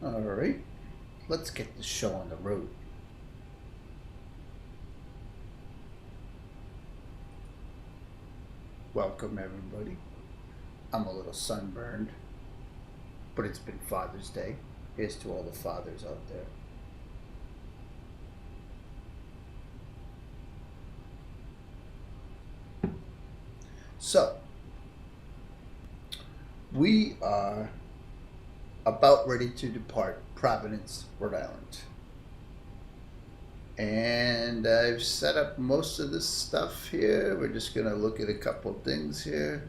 All right, let's get the show on the road. Welcome, everybody. I'm a little sunburned, but it's been Father's Day. Here's to all the fathers out there. So, we are about ready to depart Providence, Rhode Island. And I've set up most of this stuff here. We're just going to look at a couple things here.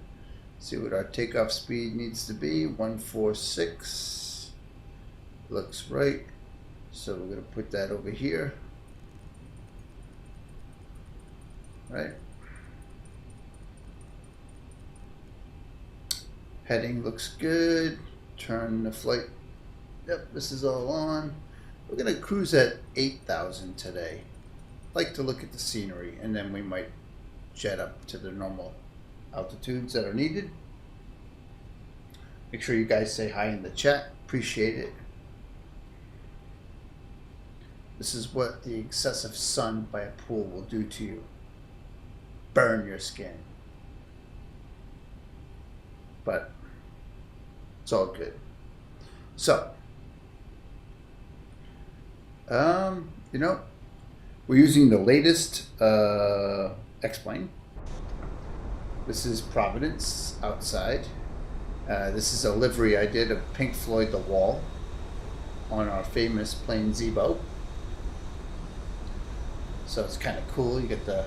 See what our takeoff speed needs to be. 146. Looks right. So we're going to put that over here. Right. Heading looks good. Turn the flight. Yep, this is all on. We're going to cruise at 8,000 today. Like to look at the scenery, and then we might jet up to the normal altitudes that are needed. Make sure you guys say hi in the chat. Appreciate it. This is what the excessive sun by a pool will do to you. Burn your skin. But it's all good. So, you know, we're using the latest X-Plane. This is Providence outside. This is a livery I did of Pink Floyd The Wall on our famous plane Zibo. So it's kind of cool. You get the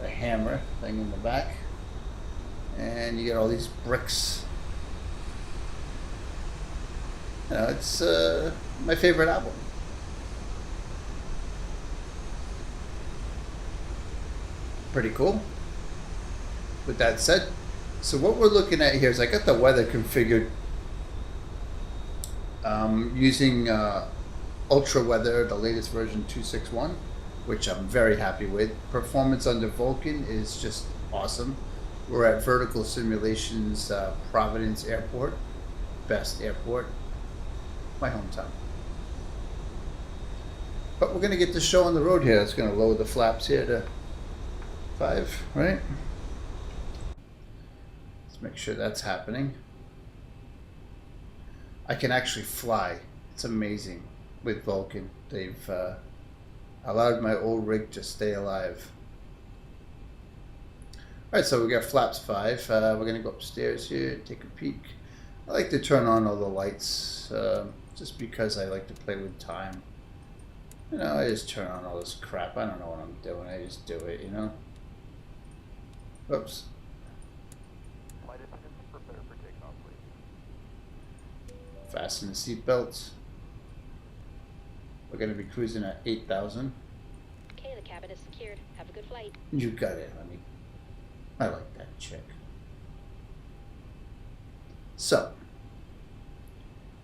hammer thing in the back. And you get all these bricks. You know, it's my favorite album. Pretty cool. With that said, so what we're looking at here is I got the weather configured using Ultra Weather, the latest version 261, which I'm very happy with. Performance under Vulcan is just awesome. We're at Vertical Simulations Providence Airport, best airport, my hometown. But we're going to get the show on the road here. It's going to lower the flaps here to 5, right? Let's make sure that's happening. I can actually fly. It's amazing with Vulcan. They've allowed my old rig to stay alive. Alright, so we got flaps 5. We're going to go upstairs here, take a peek. I like to turn on all the lights just because I like to play with time. You know, I just turn on all this crap. I don't know what I'm doing. I just do it, you know. Oops. Fasten the seat belts. We're going to be cruising at 8,000. Okay, the cabin is secured. Have a good flight. You got it, honey. I like that chick. So,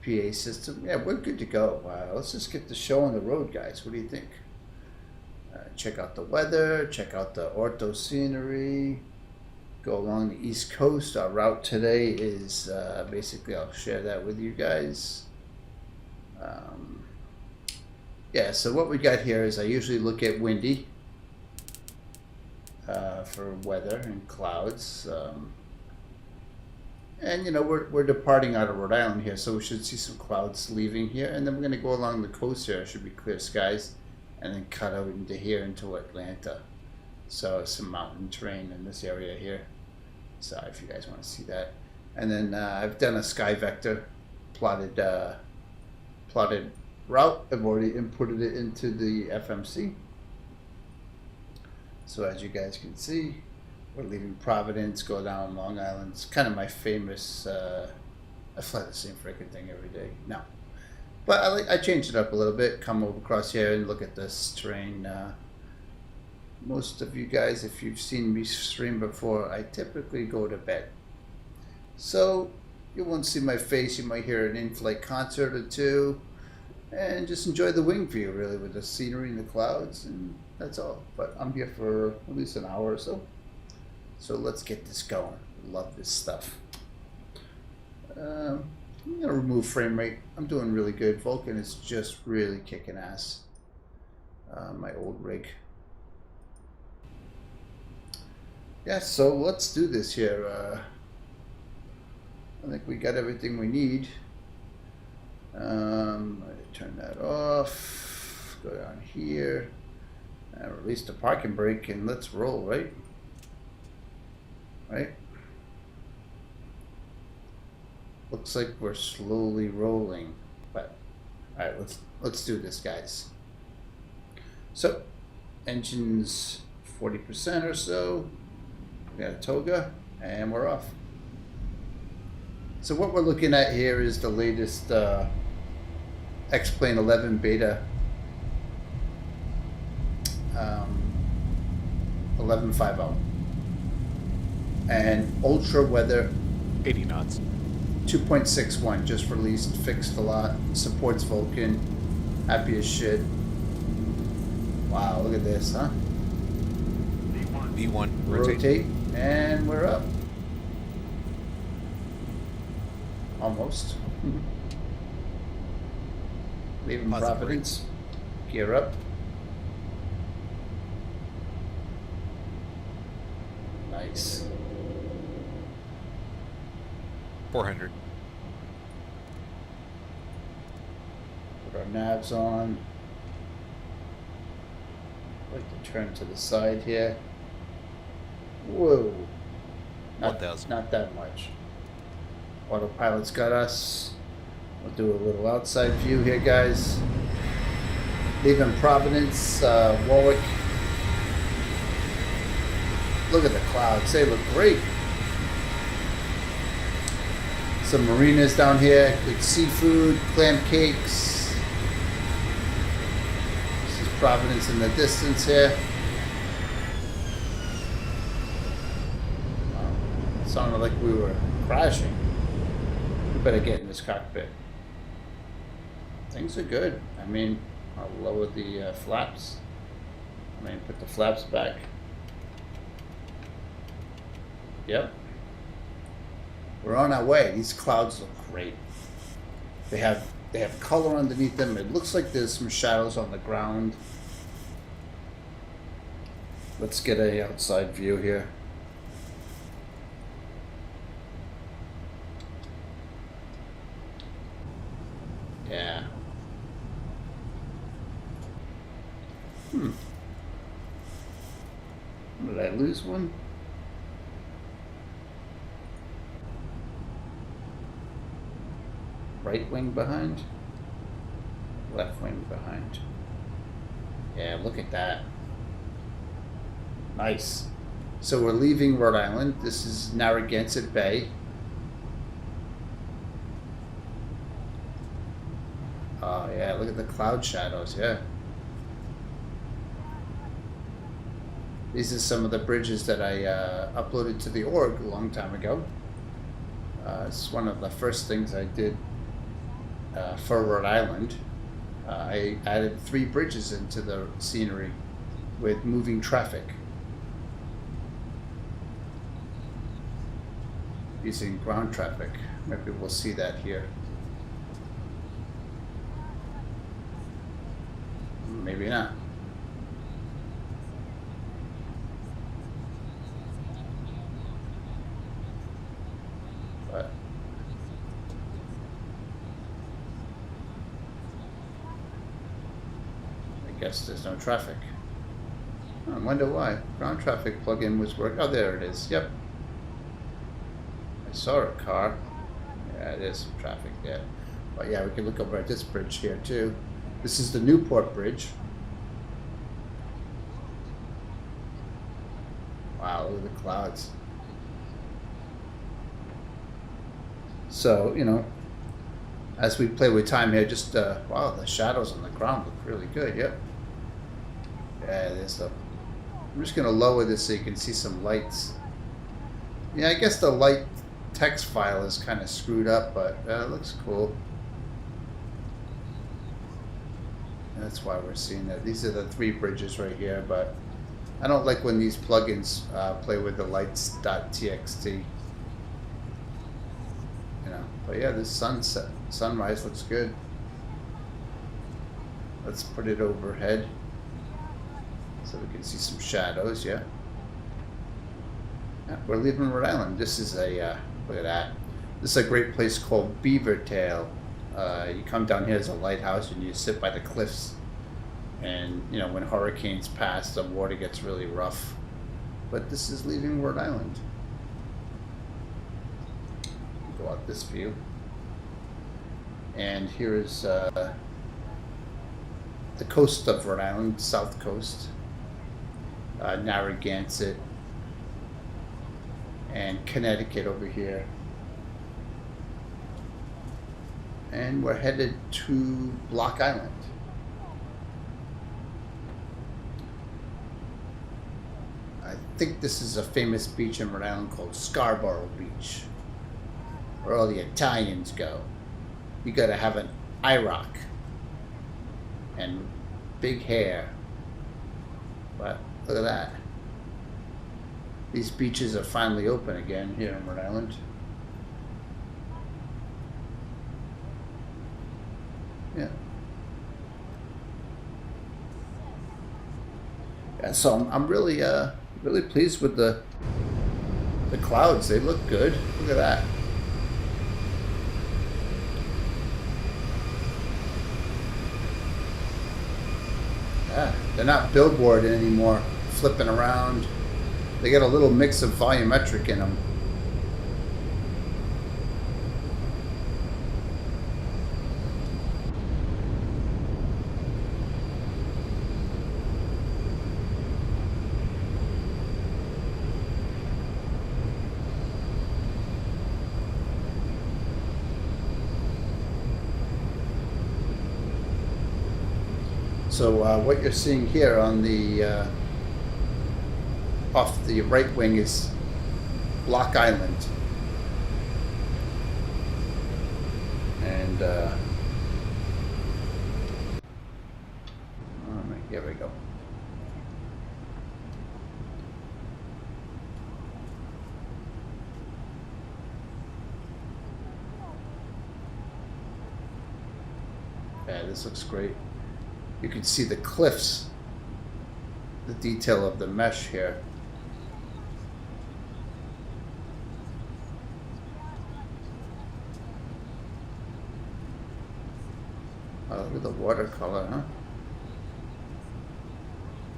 PA system. Yeah, we're good to go. Let's just get the show on the road, guys. What do you think? Check out the weather. Check out the ortho scenery. Go along the East Coast. Our route today is basically, I'll share that with you guys. Yeah, so what we got here is I usually look at windy for weather and clouds. And you know, we're departing out of Rhode Island here, so we should see some clouds leaving here, and then we're going to go along the coast here. It should be clear skies, and then cut out into here into Atlanta. So some mountain terrain in this area here. So if you guys want to see that, and then I've done a sky vector plotted route. I've already inputted it into the FMC. So as you guys can see, we're leaving Providence, go down Long Island. It's kind of my famous, I fly the same freaking thing every day. No. But I changed it up a little bit, come over across here and look at this terrain. Most of you guys, if you've seen me stream before, I typically go to bed. So you won't see my face, you might hear an in-flight concert or two. And just enjoy the wing view, really, with the scenery and the clouds, and that's all. But I'm here for at least an hour or so. So let's get this going. Love this stuff. I'm gonna remove frame rate. I'm doing really good. Vulcan is just really kicking ass. My old rig. Yeah, so let's do this here. I think we got everything we need. Turn that off. Go down here. And release the parking brake and let's roll, right? Right? Looks like we're slowly rolling. But alright, let's do this, guys. So, engine's 40% or so. We got a toga, and we're off. So what we're looking at here is the latest X-Plane 11 beta 11.50 and ultra weather 80 knots. 2.61 just released, fixed a lot, supports Vulcan, happy as shit. Wow, look at this, huh? V1 Rotate, and we're up. Almost. Leaving Positive Providence. Gear up. Nice. 400. Put our navs on. Like to turn to the side here. Whoa. 1,000. Not that much. Autopilot's got us. We'll do a little outside view here, guys. Leaving Providence, Warwick. Look at the clouds. They look great. Some marinas down here. Good seafood, clam cakes. This is Providence in the distance here. Sounded like we were crashing. We better get in this cockpit. Things are good. I mean, I'll lower the flaps. Put the flaps back. Yep. We're on our way. These clouds look great. They have color underneath them. It looks like there's some shadows on the ground. Let's get a outside view here. Yeah. Did I lose one? Right wing behind? Left wing behind. Yeah, look at that. Nice. So we're leaving Rhode Island. This is Narragansett Bay. Oh yeah, look at the cloud shadows, yeah. These are some of the bridges that I uploaded to the org a long time ago. It's one of the first things I did for Rhode Island. I added 3 bridges into the scenery with moving traffic. Using ground traffic. Maybe we'll see that here. Maybe not. But I guess there's no traffic. I wonder why. Ground traffic plugin was working. Oh, there it is. Yep. I saw a car. Yeah, there's some traffic there. But yeah, we can look over at this bridge here too. This is the Newport Bridge. Wow, look at the clouds. So, you know, as we play with time here, just, wow, the shadows on the ground look really good, yep. Yeah, there's the, I'm just gonna lower this so you can see some lights. Yeah, I guess the light text file is kind of screwed up, but it looks cool. That's why we're seeing that. These are the 3 bridges right here, but I don't like when these plugins play with the lights.txt. You know, But yeah, this sunrise looks good. Let's put it overhead so we can see some shadows. Yeah. We're leaving Rhode Island. This is a look at that. This is a great place called Beaver Tail. You come down here, there's a lighthouse, and you sit by the cliffs. And you know, when hurricanes pass, the water gets really rough. But this is leaving Rhode Island. Go out this view. And here is the coast of Rhode Island, south coast, Narragansett, and Connecticut over here. And we're headed to Block Island. I think this is a famous beach in Rhode Island called Scarborough Beach, where all the Italians go. You gotta have an IROC and big hair. But look at that. These beaches are finally open again here in Rhode Island. Yeah. Yeah, so I'm really really pleased with the clouds. They look good. Look at that. Yeah, they're not billboard anymore, flipping around. They get a little mix of volumetric in them. So what you're seeing here on the off the right wing is Block Island, and all right, here we go. Yeah, this looks great. You can see the cliffs, the detail of the mesh here. Oh, look at the watercolor, huh?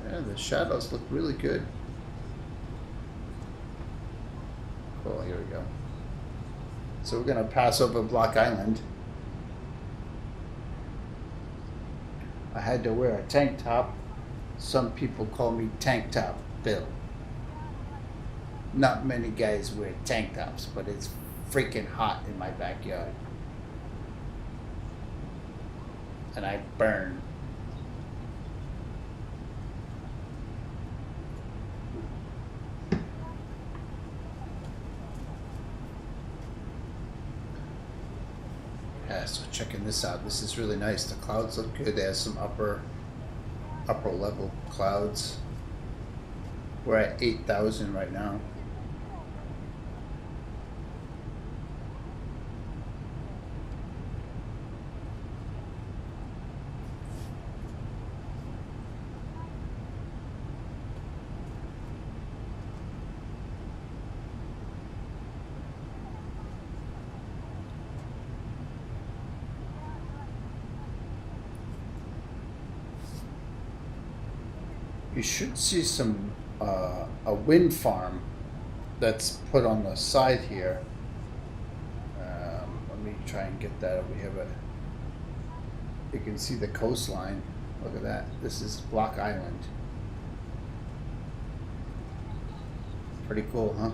Yeah, the shadows look really good. Cool, here we go. So we're gonna pass over Block Island. I had to wear a tank top. Some people call me Tank Top Bill. Not many guys wear tank tops, but it's freaking hot in my backyard. And I burn. Yeah, so checking this out. This is really nice. The clouds look good. There's some upper level clouds. We're at 8,000 right now. You should see some a wind farm that's put on the side here. Let me try and get that over here, but you can see the coastline. Look at that. This is Block Island. Pretty cool, huh?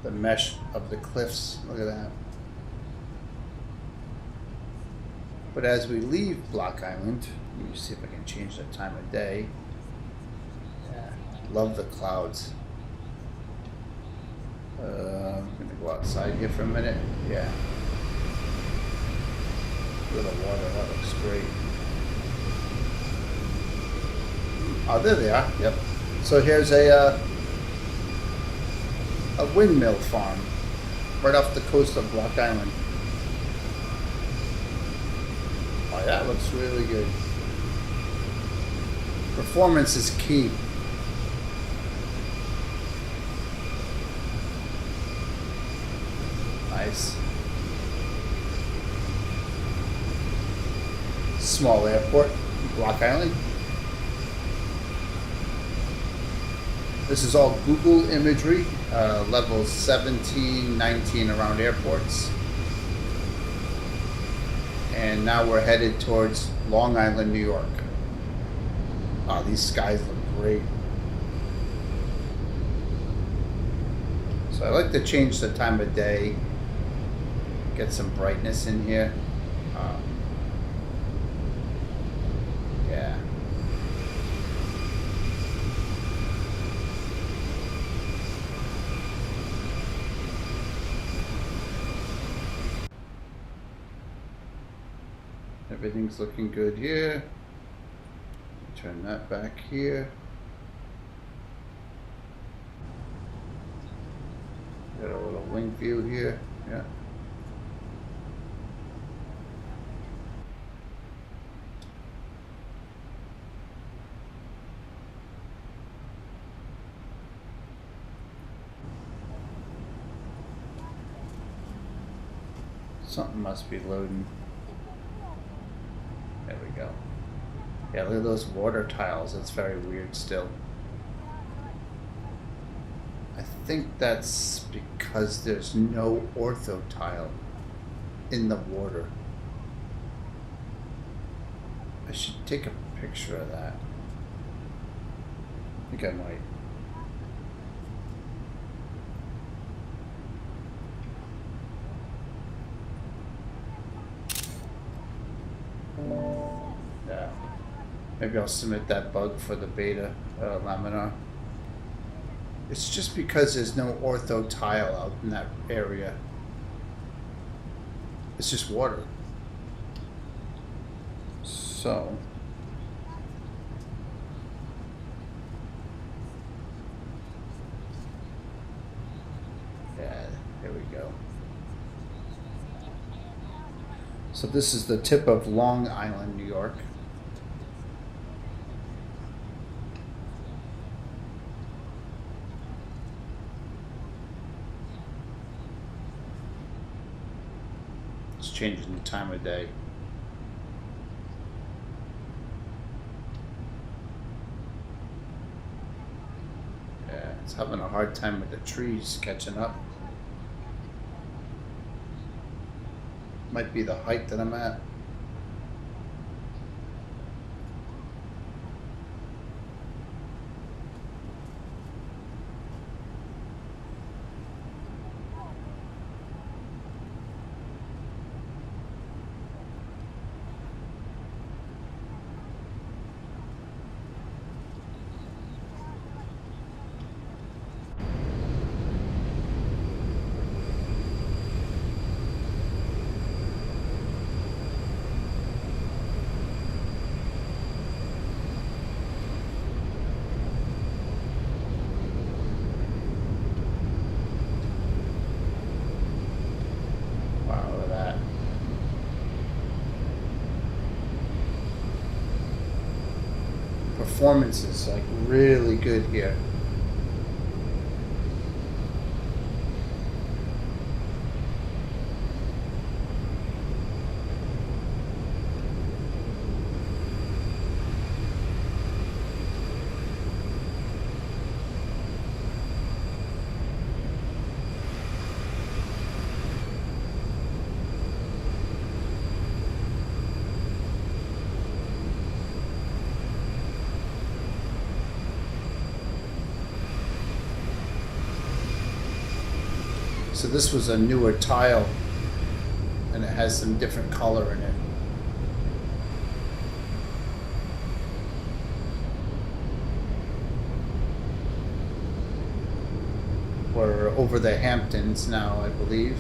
The mesh of the cliffs. Look at that. But as we leave Block Island, let me see if I can change the time of day. Yeah, love the clouds. I'm gonna go outside here for a minute. Yeah. Look at the water, that looks great. Oh, there they are. Yep. So here's a windmill farm. right off the coast of Block Island. Oh, that looks really good. Performance is key. Nice. Small airport, Block Island. This is all Google imagery, levels 17, 19 around airports. And now we're headed towards Long Island, New York. Oh, these skies look great. So I like to change the time of day, get some brightness in here. Yeah. Everything's looking good here. Turn that back here. Got a little wing view here. Yeah. Something must be loading. There we go. Yeah, look at those water tiles. It's very weird still. I think that's because there's no ortho tile in the water. I should take a picture of that. I think I might. Yeah. Maybe I'll submit that bug for the beta laminar. It's just because there's no ortho tile out in that area. It's just water. So yeah, here we go. So this is the tip of Long Island, New York. It's changing the time of day. Yeah, it's having a hard time with the trees catching up. Might be the height that I'm at. Performance is like really good here. So this was a newer tile, and it has some different color in it. We're over the Hamptons now, I believe.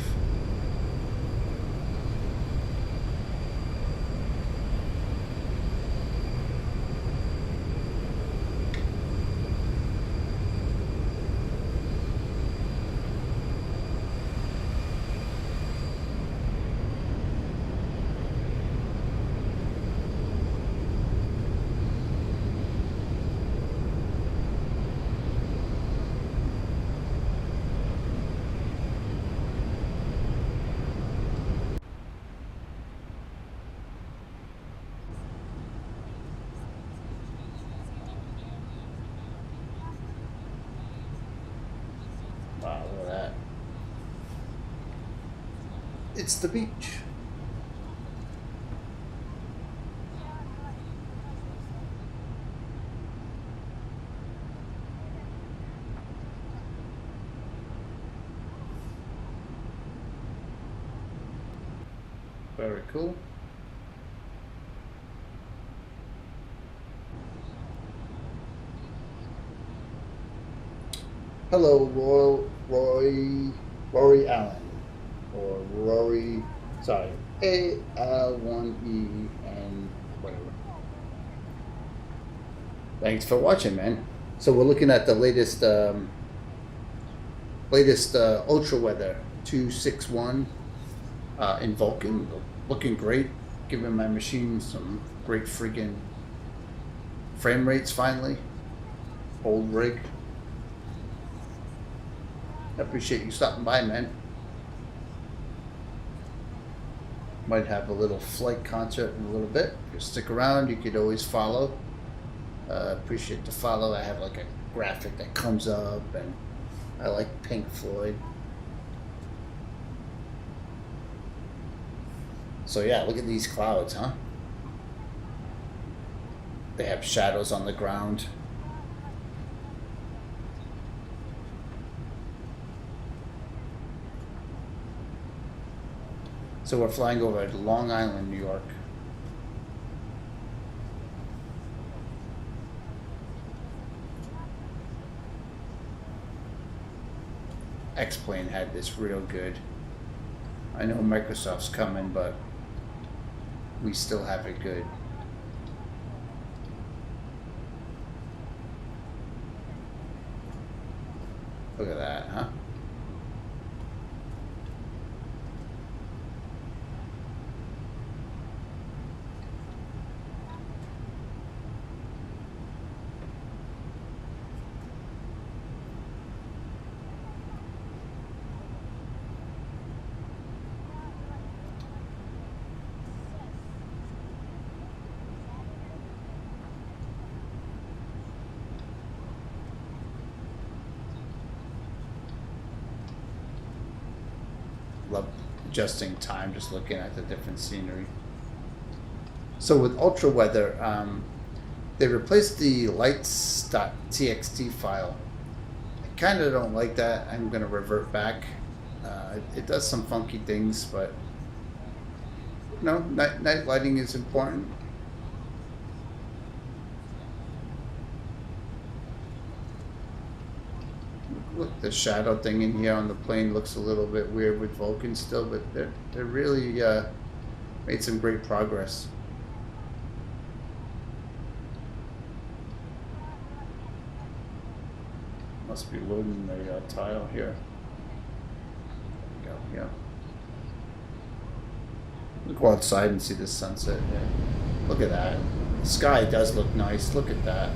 it's the beach. Very cool. Hello, Rory Allen, or Rory, sorry, AL1E and whatever. Thanks for watching, man. So we're looking at the latest ultra weather 261 in Vulcan, looking great, giving my machine some great freaking frame rates finally. Old rig. I appreciate you stopping by, man. Might have a little flight concert in a little bit. If you stick around, you could always follow. Appreciate the follow. I have like a graphic that comes up, and I like Pink Floyd. So yeah, look at these clouds, huh? They have shadows on the ground. So we're flying over Long Island, New York. X-Plane had this real good. I know Microsoft's coming, but we still have it good. Look at that, huh? Love adjusting time, just looking at the different scenery. So with ultra weather, they replaced the lights.txt file. I kind of don't like that. I'm going to revert back. It does some funky things, but you know, night lighting is important. Look, the shadow thing in here on the plane looks a little bit weird with Vulcan still, but they're really made some great progress. Must be loading the tile here. There we go, yeah. We'll go outside and see the sunset. Yeah. Look at that. The sky does look nice. Look at that.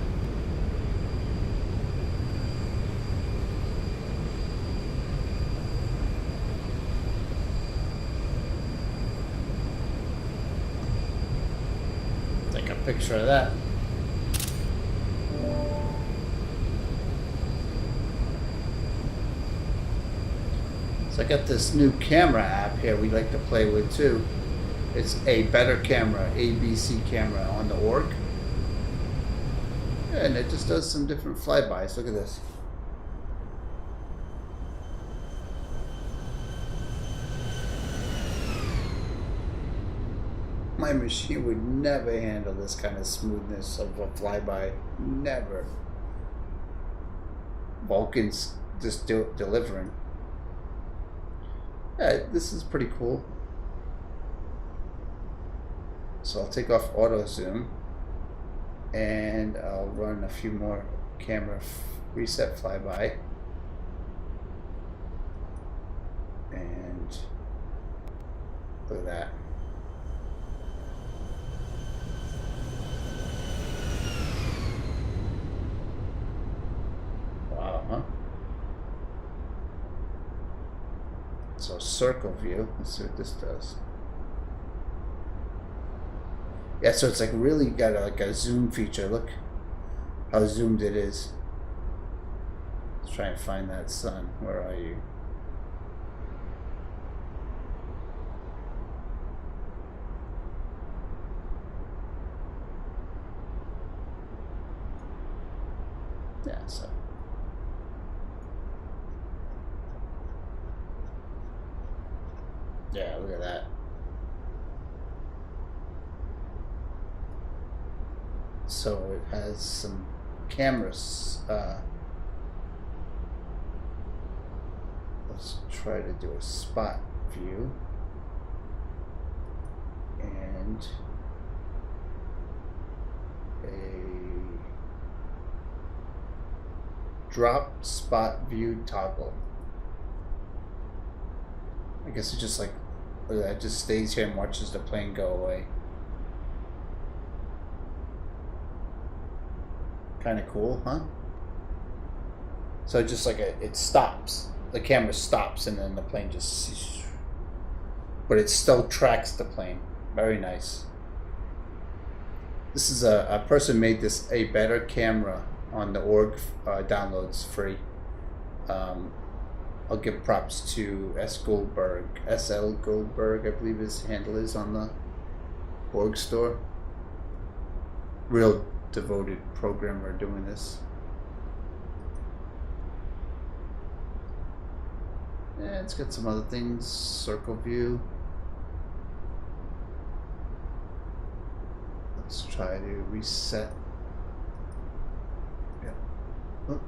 Take a picture of that. So I got this new camera app here we like to play with too. It's a better camera, ABC camera on the org. Yeah, and it just does some different flybys. Look at this. My machine would never handle this kind of smoothness of a flyby. Never. Vulcan's just delivering. Yeah, this is pretty cool. So I'll take off auto zoom and I'll run a few more camera reset flyby. And look at that. Wow, huh? So circle view, let's see what this does. Yeah, so it's like really got like a zoom feature. Look how zoomed it is. Let's try and find that sun. Where are you? Yeah, so. Yeah, look at that. So it has some cameras. Let's try to do a spot view. And a drop spot view toggle. I guess it's just like, it just stays here and watches the plane go away. Kind of cool, huh? So just like it stops. The camera stops and then the plane just, but it still tracks the plane. Very nice. This is a person made this a better camera on the org. Downloads free. I'll give props to SL Goldberg, I believe his handle is on the org store. Real devoted programmer doing this. Yeah, it's got some other things. Circle view. Let's try to reset. Yeah. Oh.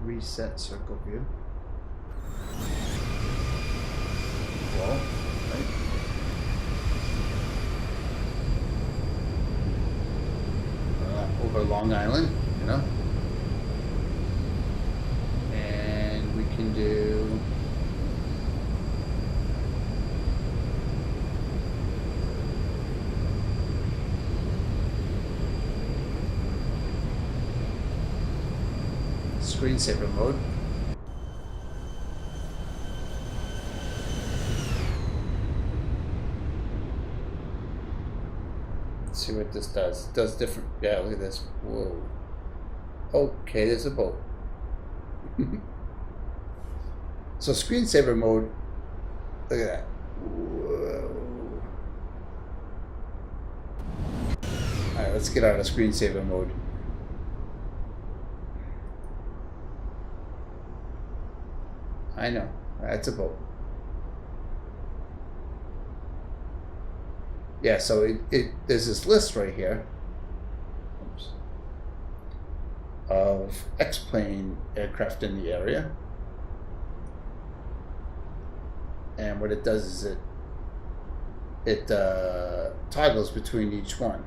Reset circle view. Well, right. Over Long Island, you know. And we can do screensaver mode. Let's see what this does. It does different. Yeah, look at this. Whoa. Okay, there's a boat. So screensaver mode. Look at that. Whoa. All right, let's get out of screensaver mode. I know, that's a boat. Yeah, so there's this list right here. Oops, of X-plane aircraft in the area. And what it does is it toggles between each one.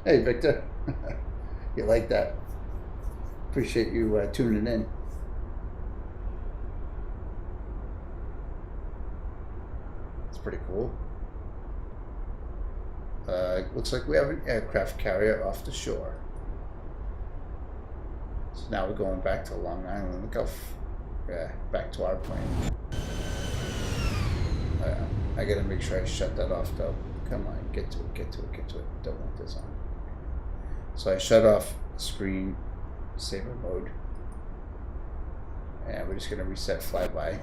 Hey, Victor. You like that? Appreciate you tuning in. It's pretty cool. Looks like we have an aircraft carrier off the shore. So now we're going back to Long Island. Look how back to our plane. I gotta make sure I shut that off though. Come on, get to it, get to it, get to it. Don't want this on. So I shut off screen saver mode. And we're just gonna reset flyby.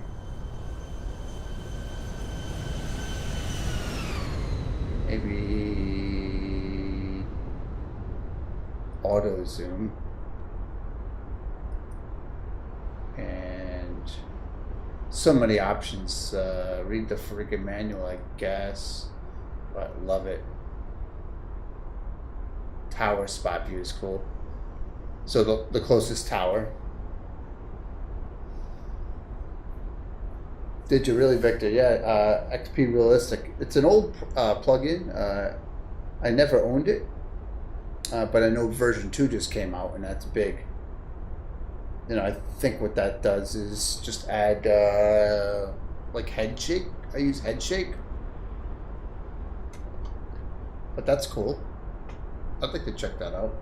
Maybe auto zoom. And so many options. Read the freaking manual, I guess. But love it. Tower spot view is cool. So the closest tower. Did you really, Victor? Yeah, XP Realistic. It's an old plugin. I never owned it, but I know version 2 just came out, and that's big. You know, I think what that does is just add like head shake. I use head shake, but that's cool. I'd like to check that out.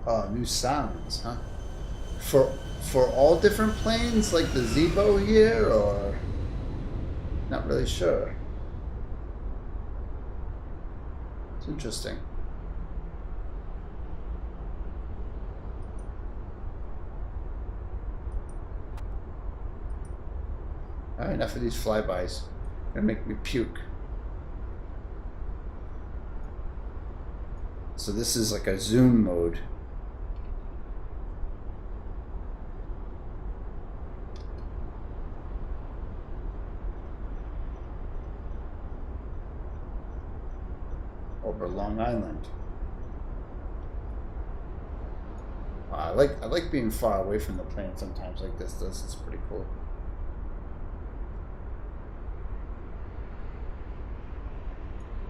Oh, new sounds, huh? For all different planes, like the Zibo here, or not really sure. It's interesting. All right, enough of these flybys. Gonna make me puke. So this is like a zoom mode. Over Long Island. I like being far away from the plane sometimes like this. This is pretty cool.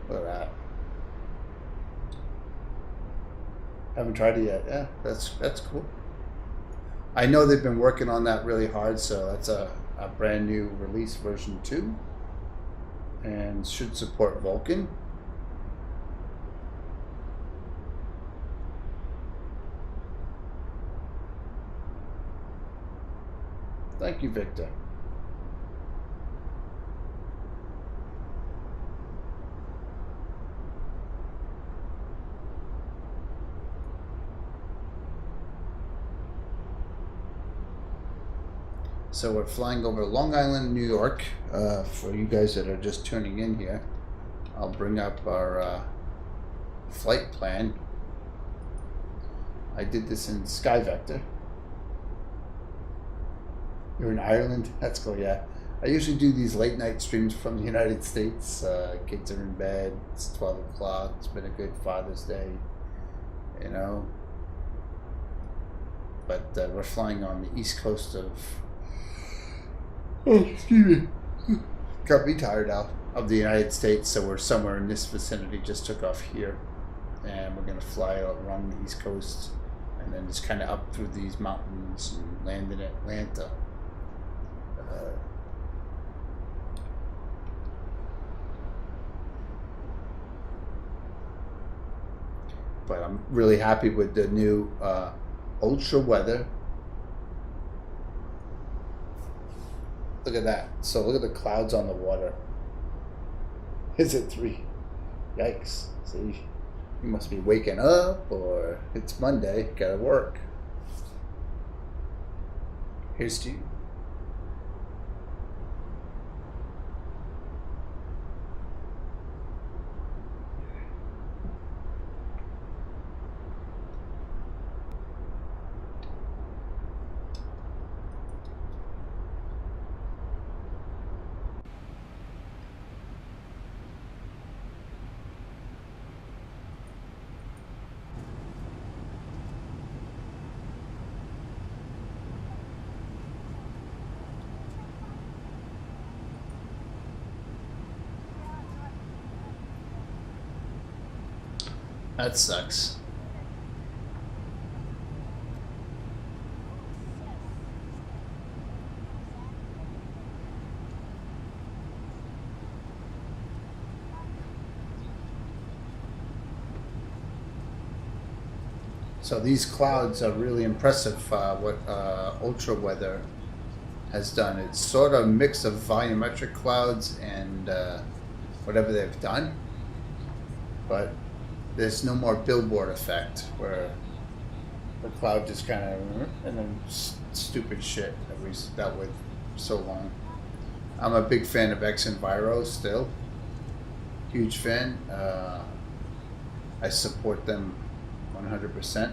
Look at that. Haven't tried it yet. Yeah, that's cool. I know they've been working on that really hard, so that's a brand new release, version 2, and should support Vulkan. Thank you, Victor. So we're flying over Long Island, New York. For you guys that are just tuning in here, I'll bring up our flight plan. I did this in SkyVector. You're in Ireland? That's cool, yeah. I usually do these late night streams from the United States. Kids are in bed, it's 12 o'clock, it's been a good Father's Day, you know. But we're flying on the east coast of, oh, excuse me, got me tired out, of the United States, so we're somewhere in this vicinity, just took off here. And we're gonna fly along the east coast and then just kind of up through these mountains and land in Atlanta. But I'm really happy with the new ultra weather. Look at that. So look at the clouds on the water. Is it 3? Yikes. See, you must be waking up, or it's Monday, gotta work. Here's to you. That sucks. So these clouds are really impressive, what ultra weather has done. It's sort of a mix of volumetric clouds and whatever they've done, but there's no more billboard effect where the cloud just kind of, and then stupid shit that we dealt with so long. I'm a big fan of X Enviro still. Huge fan. I support them 100%.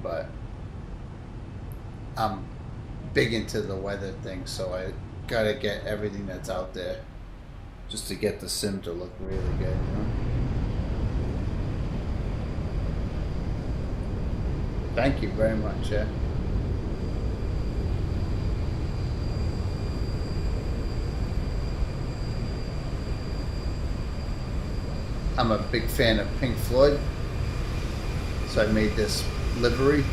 But I'm big into the weather thing, so I gotta get everything that's out there just to get the sim to look really good, you know? Thank you very much, yeah. I'm a big fan of Pink Floyd, so I made this livery.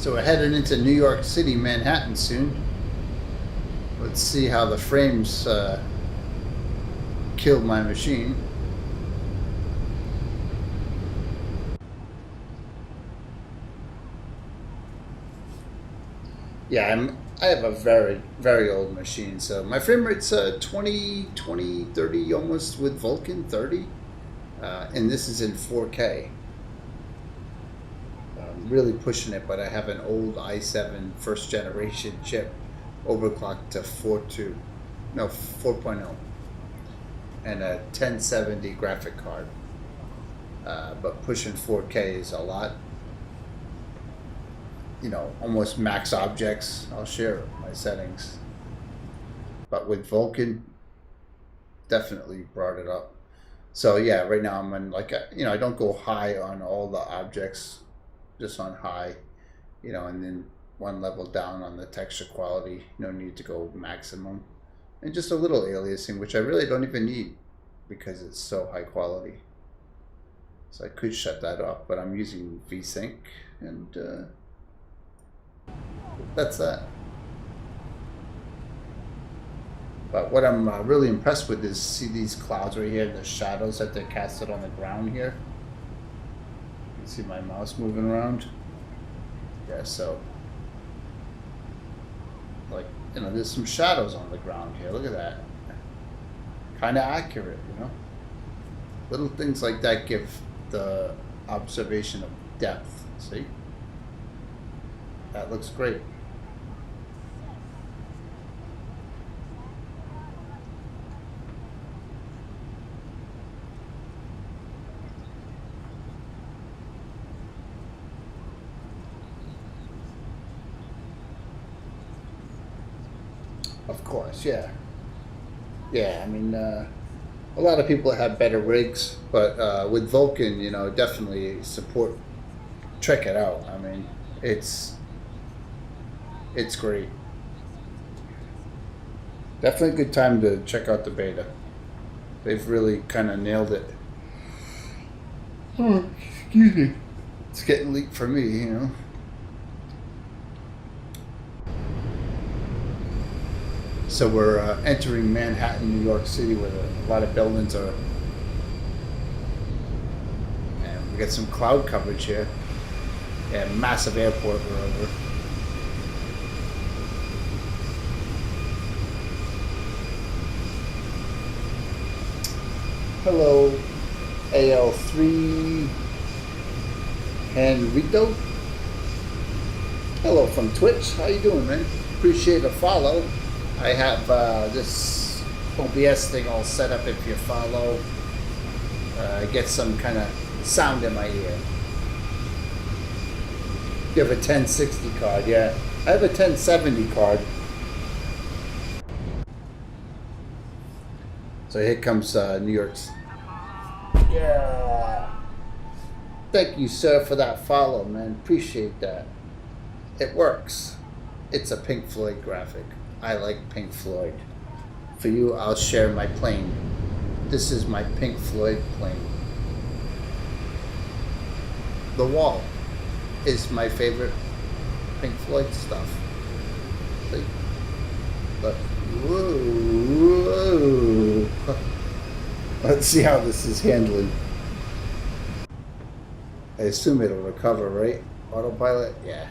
So we're heading into New York City, Manhattan soon. Let's see how the frames killed my machine. Yeah, I have a very, very old machine, so my frame rate's 20, 30 almost with Vulkan, 30. And this is in 4K. I'm really pushing it, but I have an old i7 first generation chip overclocked to 4.0 and a 1070 graphic card. But pushing 4K is a lot. You know, almost max objects. I'll share my settings. But with Vulkan, definitely brought it up. So yeah, right now I'm on like I don't go high on all the objects, just on high, and then one level down on the texture quality. No need to go maximum, and just a little aliasing, which I really don't even need because it's so high quality. So I could shut that off, but I'm using VSync, and that's that. But what I'm really impressed with is see these clouds right here, the shadows that they're casted on the ground here. You can see my mouse moving around. Yeah, so like, there's some shadows on the ground here. Look at that. Kind of accurate, Little things like that give the observation of depth. See? That looks great. Of course, yeah. Yeah, I mean, a lot of people have better rigs, but with Vulkan, definitely support. Check it out. I mean, it's great. Definitely a good time to check out the beta. They've really kind of nailed it. Oh, excuse me. It's getting leaked for me, So we're entering Manhattan, New York City, where a lot of buildings are. And we got some cloud coverage here. Yeah, massive airport we're over. Hello, AL3 Henrito. Hello from Twitch. How you doing, man? Appreciate a follow. I have this OBS thing all set up. If you follow, get some kind of sound in my ear. You have a 1060 card, yeah. I have a 1070 card. So here comes New York's. Yeah. Thank you, sir, for that follow, man. Appreciate that. It works. It's a Pink Floyd graphic. I like Pink Floyd. For you, I'll share my plane. This is my Pink Floyd plane. The Wall is my favorite Pink Floyd stuff. Look. Whoa. Let's see how this is handling. I assume it'll recover, right? Autopilot? Yeah.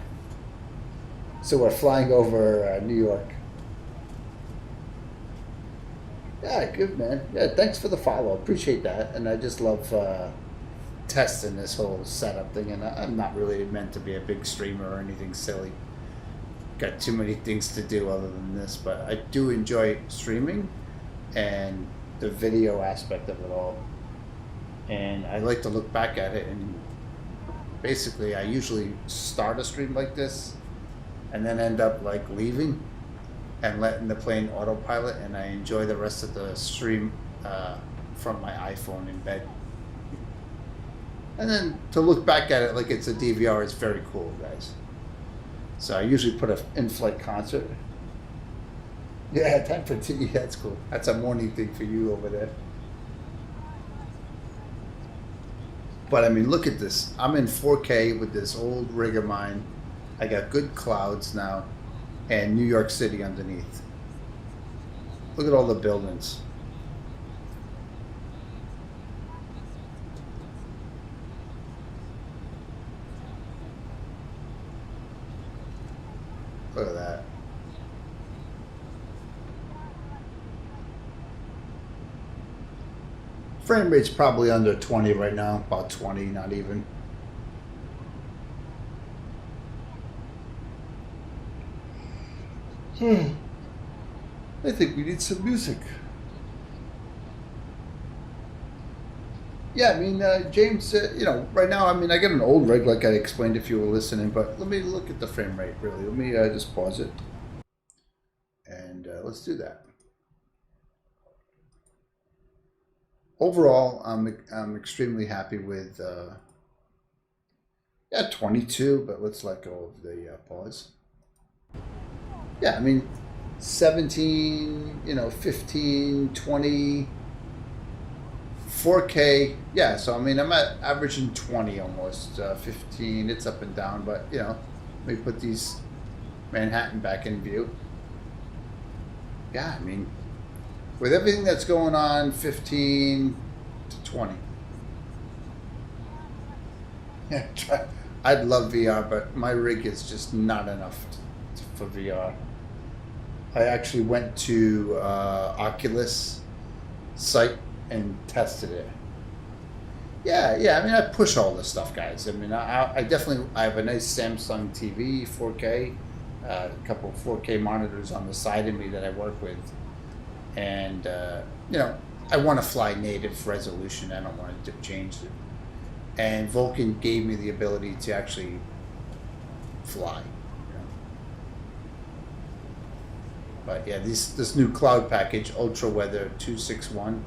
So we're flying over New York. Yeah, good, man. Yeah, thanks for the follow. Appreciate that. And I just love testing this whole setup thing. And I'm not really meant to be a big streamer or anything silly. Got too many things to do other than this. But I do enjoy streaming and the video aspect of it all. And I like to look back at it. And basically, I usually start a stream like this and then end up like leaving and letting the plane autopilot, and I enjoy the rest of the stream from my iPhone in bed. And then to look back at it like it's a DVR is very cool, guys. So I usually put an in-flight concert. Yeah, time for tea. That's cool. That's a morning thing for you over there. But I mean, look at this. I'm in 4K with this old rig of mine. I got good clouds now, and New York City underneath. Look at all the buildings. Look at that. Frame rate's probably under 20 right now, about 20, not even. I think we need some music. Yeah, I mean, James, you know, right now, I mean, I got an old rig like I explained if you were listening, but let me look at the frame rate, really. Let me just pause it. And let's do that. Overall, I'm extremely happy with, yeah, 22, but let's let go of the pause. Yeah, I mean, 17, you know, 15, 20, 4K. Yeah, so I mean, I'm at averaging 20 almost, 15. It's up and down, but you know, let me put these Manhattan back in view. Yeah, I mean, with everything that's going on, 15 to 20. Yeah, I'd love VR, but my rig is just not enough for VR. I actually went to Oculus site and tested it. Yeah, I mean, I push all this stuff, guys. I mean, I definitely, I have a nice Samsung TV, 4K, a couple of 4K monitors on the side of me that I work with. And, you know, I want to fly native resolution. I don't want to change it. And Vulkan gave me the ability to actually fly. You know? But yeah, this new cloud package, Ultra Weather 261,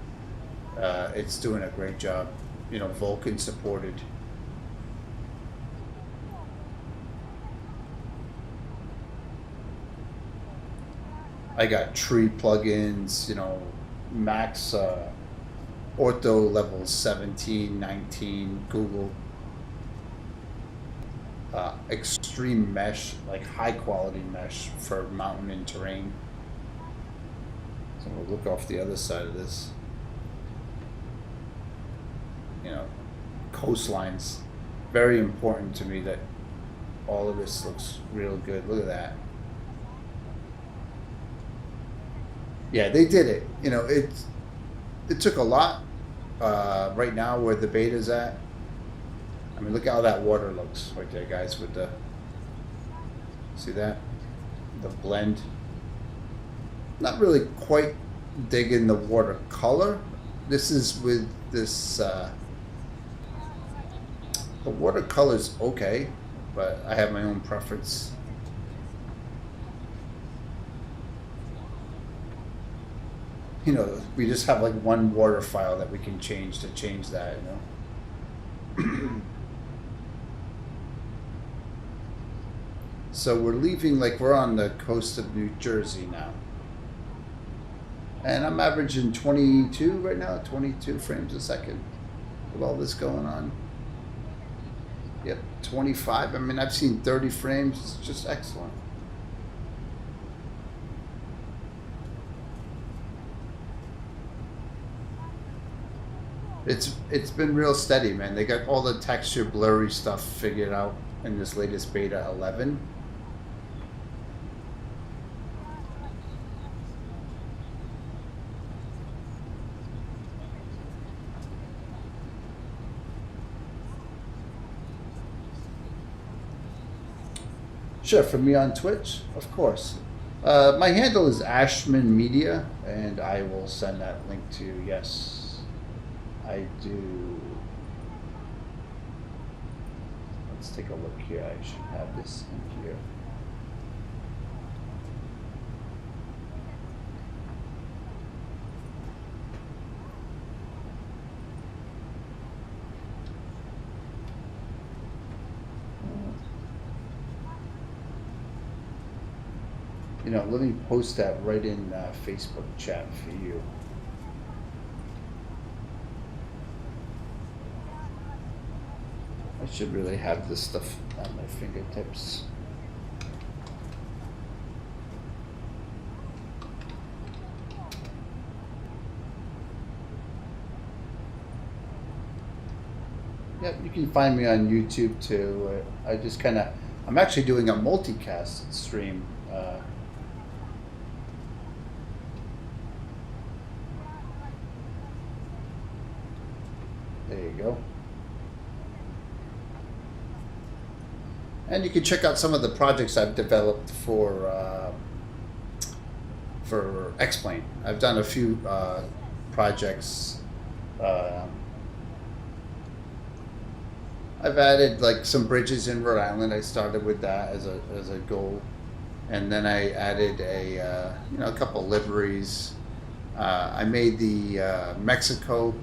it's doing a great job. You know, Vulkan supported. I got tree plugins, you know, max ortho levels 17, 19, Google. Extreme mesh, like high quality mesh for mountain and terrain. So we'll look off the other side of this. You know, coastlines, very important to me that all of this looks real good. Look at that. Yeah, they did it. You know, it took a lot. Right now, where the beta's at, I mean, look how that water looks right there, guys. With the, see that, the blend. Not really quite digging the watercolor. This is with this. The watercolor's okay, but I have my own preference. You know, we just have like one water file that we can change to change that, you know. So we're leaving, like we're on the coast of New Jersey now. And I'm averaging 22 right now, 22 frames a second with all this going on. Yep, 25. I mean, I've seen 30 frames. It's just excellent. It's been real steady, man. They got all the texture blurry stuff figured out in this latest beta 11. Sure, for me on Twitch, of course. My handle is Ashman Media, and I will send that link to you. Yes, I do. Let's take a look here. I should have this in here. You know, let me post that right in Facebook chat for you. I should really have this stuff at my fingertips. Yep, you can find me on YouTube too. I'm actually doing a multicast stream. There you go. And you can check out some of the projects I've developed for X-Plane. I've done a few projects. I've added like some bridges in Rhode Island. I started with that as a goal, and then I added a couple liveries. I made the Mexico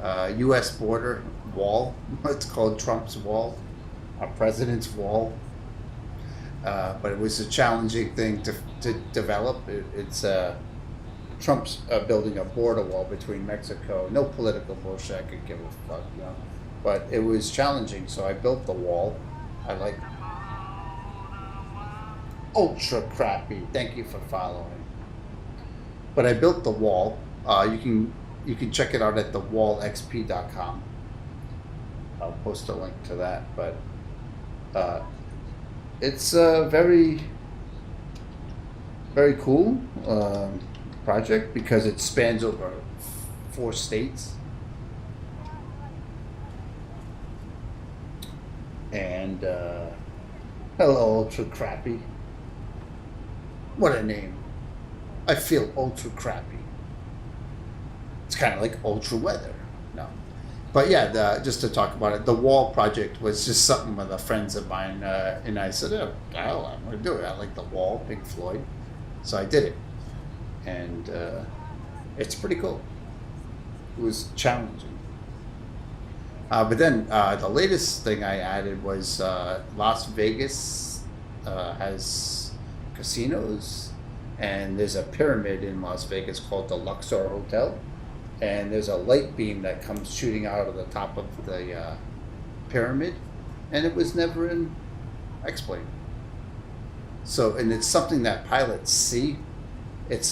U.S. border wall. It's called Trump's Wall, our president's wall. But it was a challenging thing to develop. It's Trump's building a border wall between Mexico. No political bullshit. I could give a fuck, But it was challenging, so I built the wall. I like ultra crappy. Thank you for following. But I built the wall. You can check it out at thewallxp.com. I'll post a link to that. But it's a very, very cool project because it spans over 4 states. And hello, ultra crappy. What a name. I feel ultra crappy. It's kind of like ultra weather. No. But yeah, just to talk about it, the wall project was just something with the friends of mine. And I said, oh, I'm going to do it. I like the wall, Pink Floyd. So I did it. And it's pretty cool. It was challenging. But then the latest thing I added was Las Vegas has casinos, and there's a pyramid in Las Vegas called the Luxor Hotel, and there's a light beam that comes shooting out of the top of the pyramid, and it was never in X-Plane. So, and it's something that pilots see. It's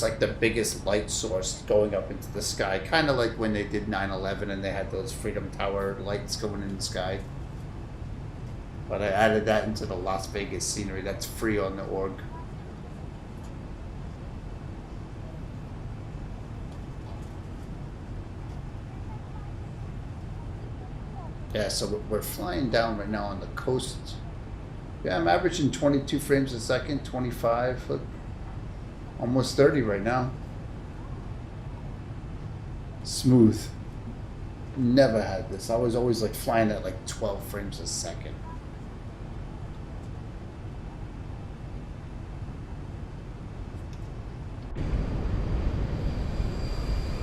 like the biggest light source going up into the sky, kind of like when they did 9/11 and they had those Freedom Tower lights going in the sky. But I added that into the Las Vegas scenery. That's free on the org. Yeah, so we're flying down right now on the coast. Yeah, I'm averaging 22 frames a second, 25. Look. Almost 30 right now. Smooth. Never had this. I was always like flying at like 12 frames a second.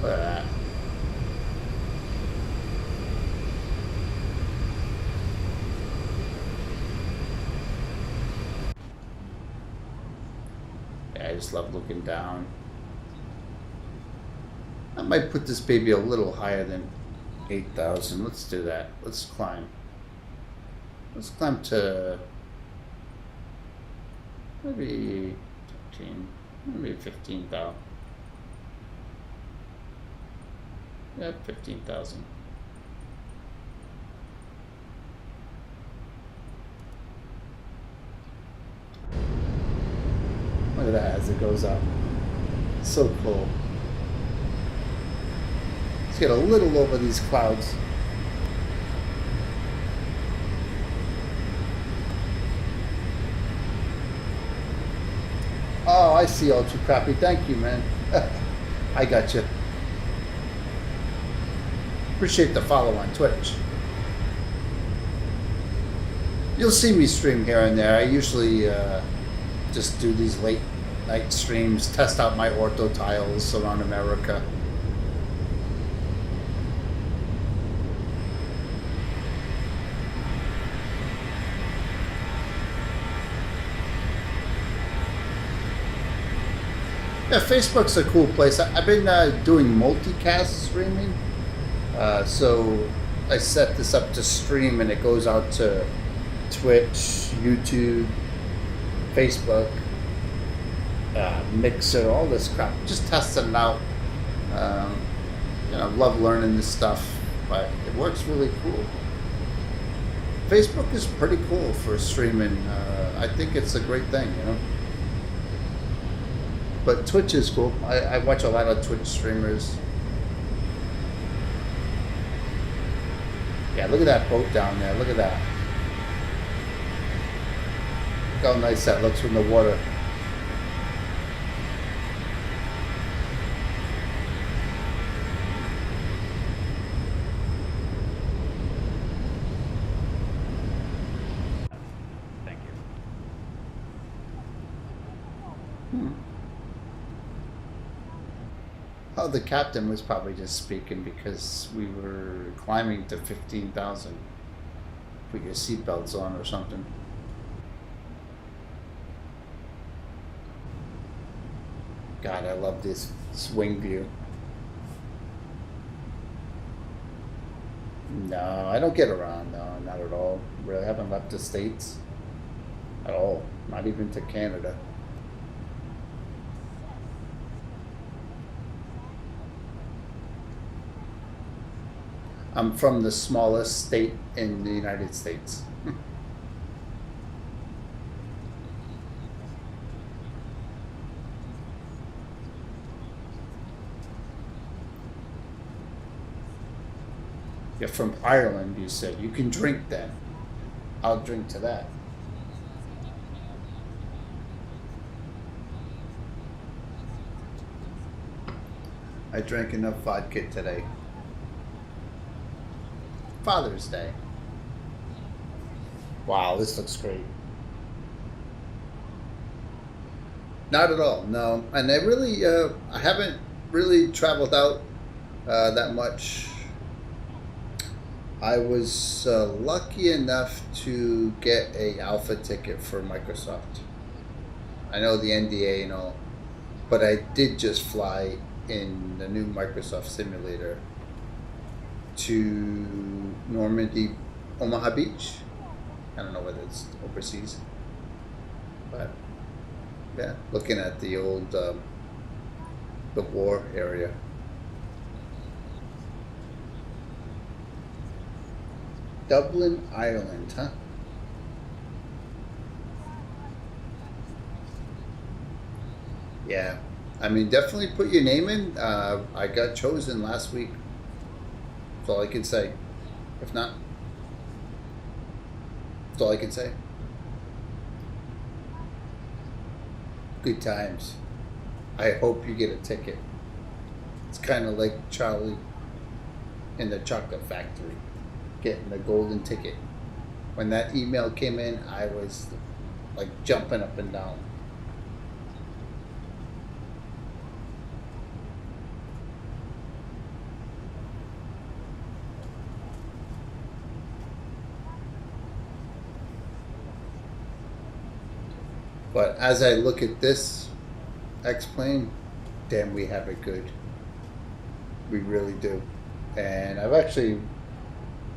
Look at that. I just love looking down. I might put this baby a little higher than 8,000. Let's do that. Let's climb. Let's climb to maybe 15,000. Yeah, 15,000. Look at that as it goes up. So cool. Let's get a little over these clouds. Oh, I see Ultra Crappy. Thank you, man. I got you. Appreciate the follow on Twitch. You'll see me stream here and there. I usually just do these late night streams, test out my ortho tiles around America. Yeah, Facebook's a cool place. I've been doing multicast streaming. So I set this up to stream and it goes out to Twitch, YouTube, Facebook, Mixer, all this crap. Just testing it out. Love learning this stuff. but it works really cool. Facebook is pretty cool for streaming. I think it's a great thing, you know. But Twitch is cool. I watch a lot of Twitch streamers. Yeah, look at that boat down there. Look at that. Look how nice that looks from the water. Thank you. Oh, the captain was probably just speaking because we were climbing to 15,000. Put your seatbelts on or something. God, I love this swing view. No, I don't get around. No, not at all. Really haven't left the States at all. Not even to Canada. I'm from the smallest state in the United States. You're from Ireland, you said. You can drink then. I'll drink to that. I drank enough vodka today. Father's Day. Wow, this looks great. Not at all, no. And I haven't really traveled out that much. I was lucky enough to get a alpha ticket for Microsoft. I know the NDA and all, but I did just fly in the new Microsoft simulator to Normandy, Omaha Beach. I don't know whether it's overseas, but yeah, looking at the old the war area. Dublin, Ireland, huh? Yeah, I mean, definitely put your name in. I got chosen last week. That's all I can say. If not, that's all I can say. Good times. I hope you get a ticket. It's kind of like Charlie in the Chocolate Factory getting the golden ticket. When that email came in, I was like jumping up and down. But as I look at this X-Plane, damn, we have it good. We really do. And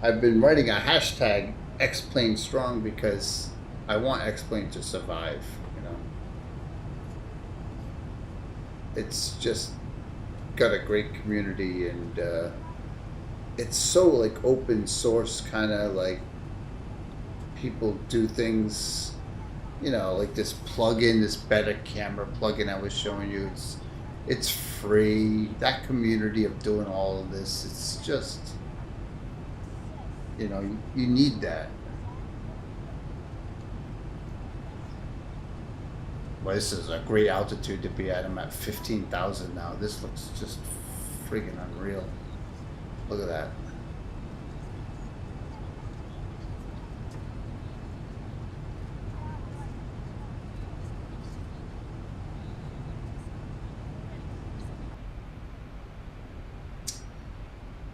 I've been writing a hashtag X-Plane Strong because I want X-Plane to survive, you know. It's just got a great community, and it's so like open source, kind of like people do things, you know, like this plugin, this better camera plugin I was showing you. It's free. That community of doing all of this, it's just, you know, you need that. Well, this is a great altitude to be at. I'm at 15,000 now. This looks just freaking unreal. Look at that.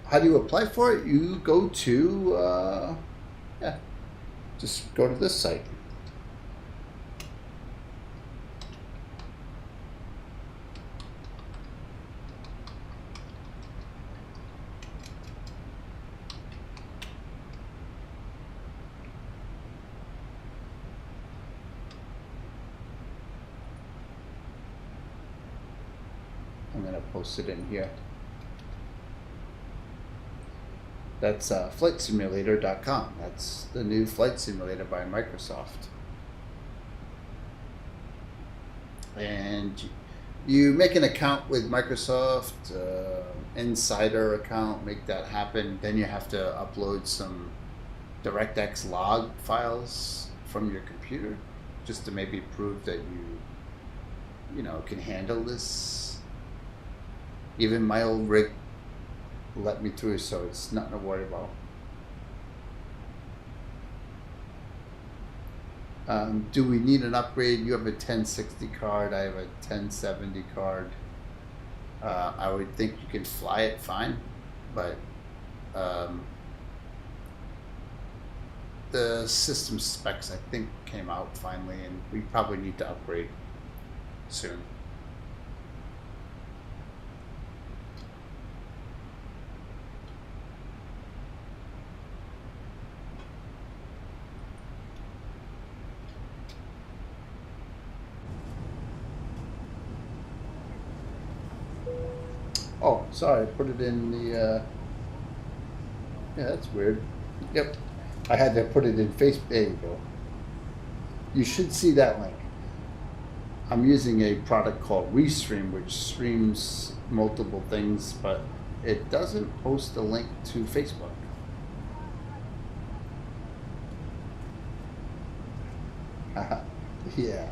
How do you apply for it? You go to, just go to this site. I'm going to post it in here. That's flightsimulator.com. That's the new flight simulator by Microsoft. And you make an account with Microsoft, Insider account, make that happen. Then you have to upload some DirectX log files from your computer just to maybe prove that you know, can handle this. Even my old rig let me through, so it's nothing to worry about. Do we need an upgrade? You have a 1060 card, I have a 1070 card. I would think you can fly it fine, but the system specs I think came out finally, and we probably need to upgrade soon. Oh, sorry, I put it in the, yeah, that's weird. Yep, I had to put it in Facebook. There you go. You should see that link. I'm using a product called Restream, which streams multiple things, but it doesn't post a link to Facebook. Yeah.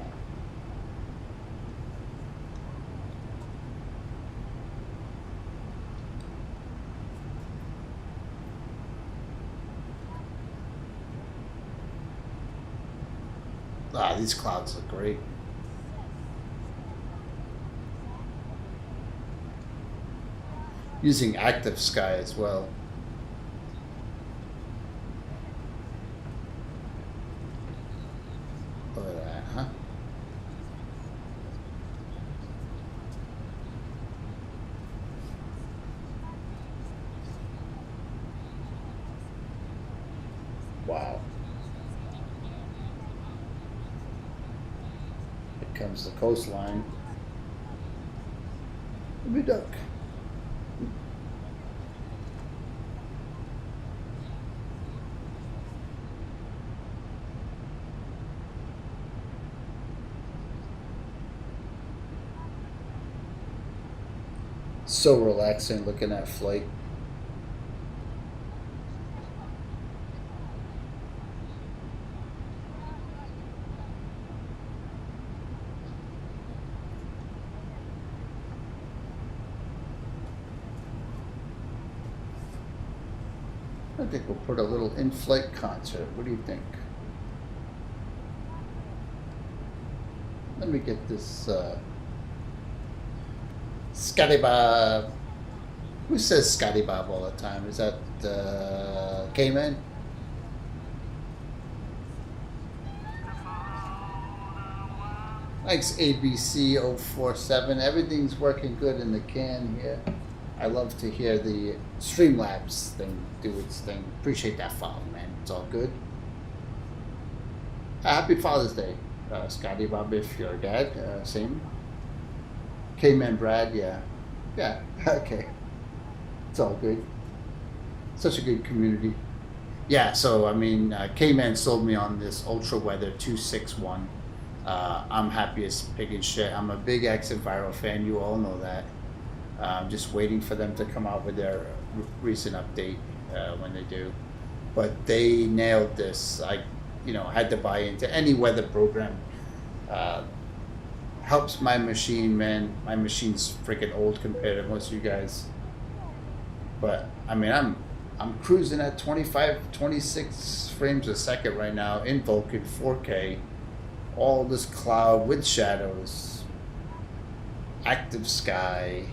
Ah, these clouds look great. Using Active Sky as well. Look at that, huh? Wow. Here comes the coastline. Let me duck. So relaxing looking at flight. I think we'll put a little in-flight concert. What do you think? Let me get this Scotty Bob. Who says Scotty Bob all the time? Is that K-Man? Thanks ABC047. Everything's working good in the can here. I love to hear the Streamlabs thing do its thing. Appreciate that follow, man. It's all good. Happy Father's Day, Scotty Bob, if you're a dad. Same. K-Man Brad, yeah. Yeah, okay. It's all good. Such a good community. Yeah, so, I mean, K-Man sold me on this Ultra Weather 261. I'm happy as pig and shit. I'm a big X-Enviro fan. You all know that. I'm just waiting for them to come out with their recent update when they do. But they nailed this. I had to buy into any weather program. Helps my machine, man. My machine's freaking old compared to most of you guys. But I mean, I'm cruising at 25, 26 frames a second right now in Vulkan 4K. All this cloud with shadows, active sky.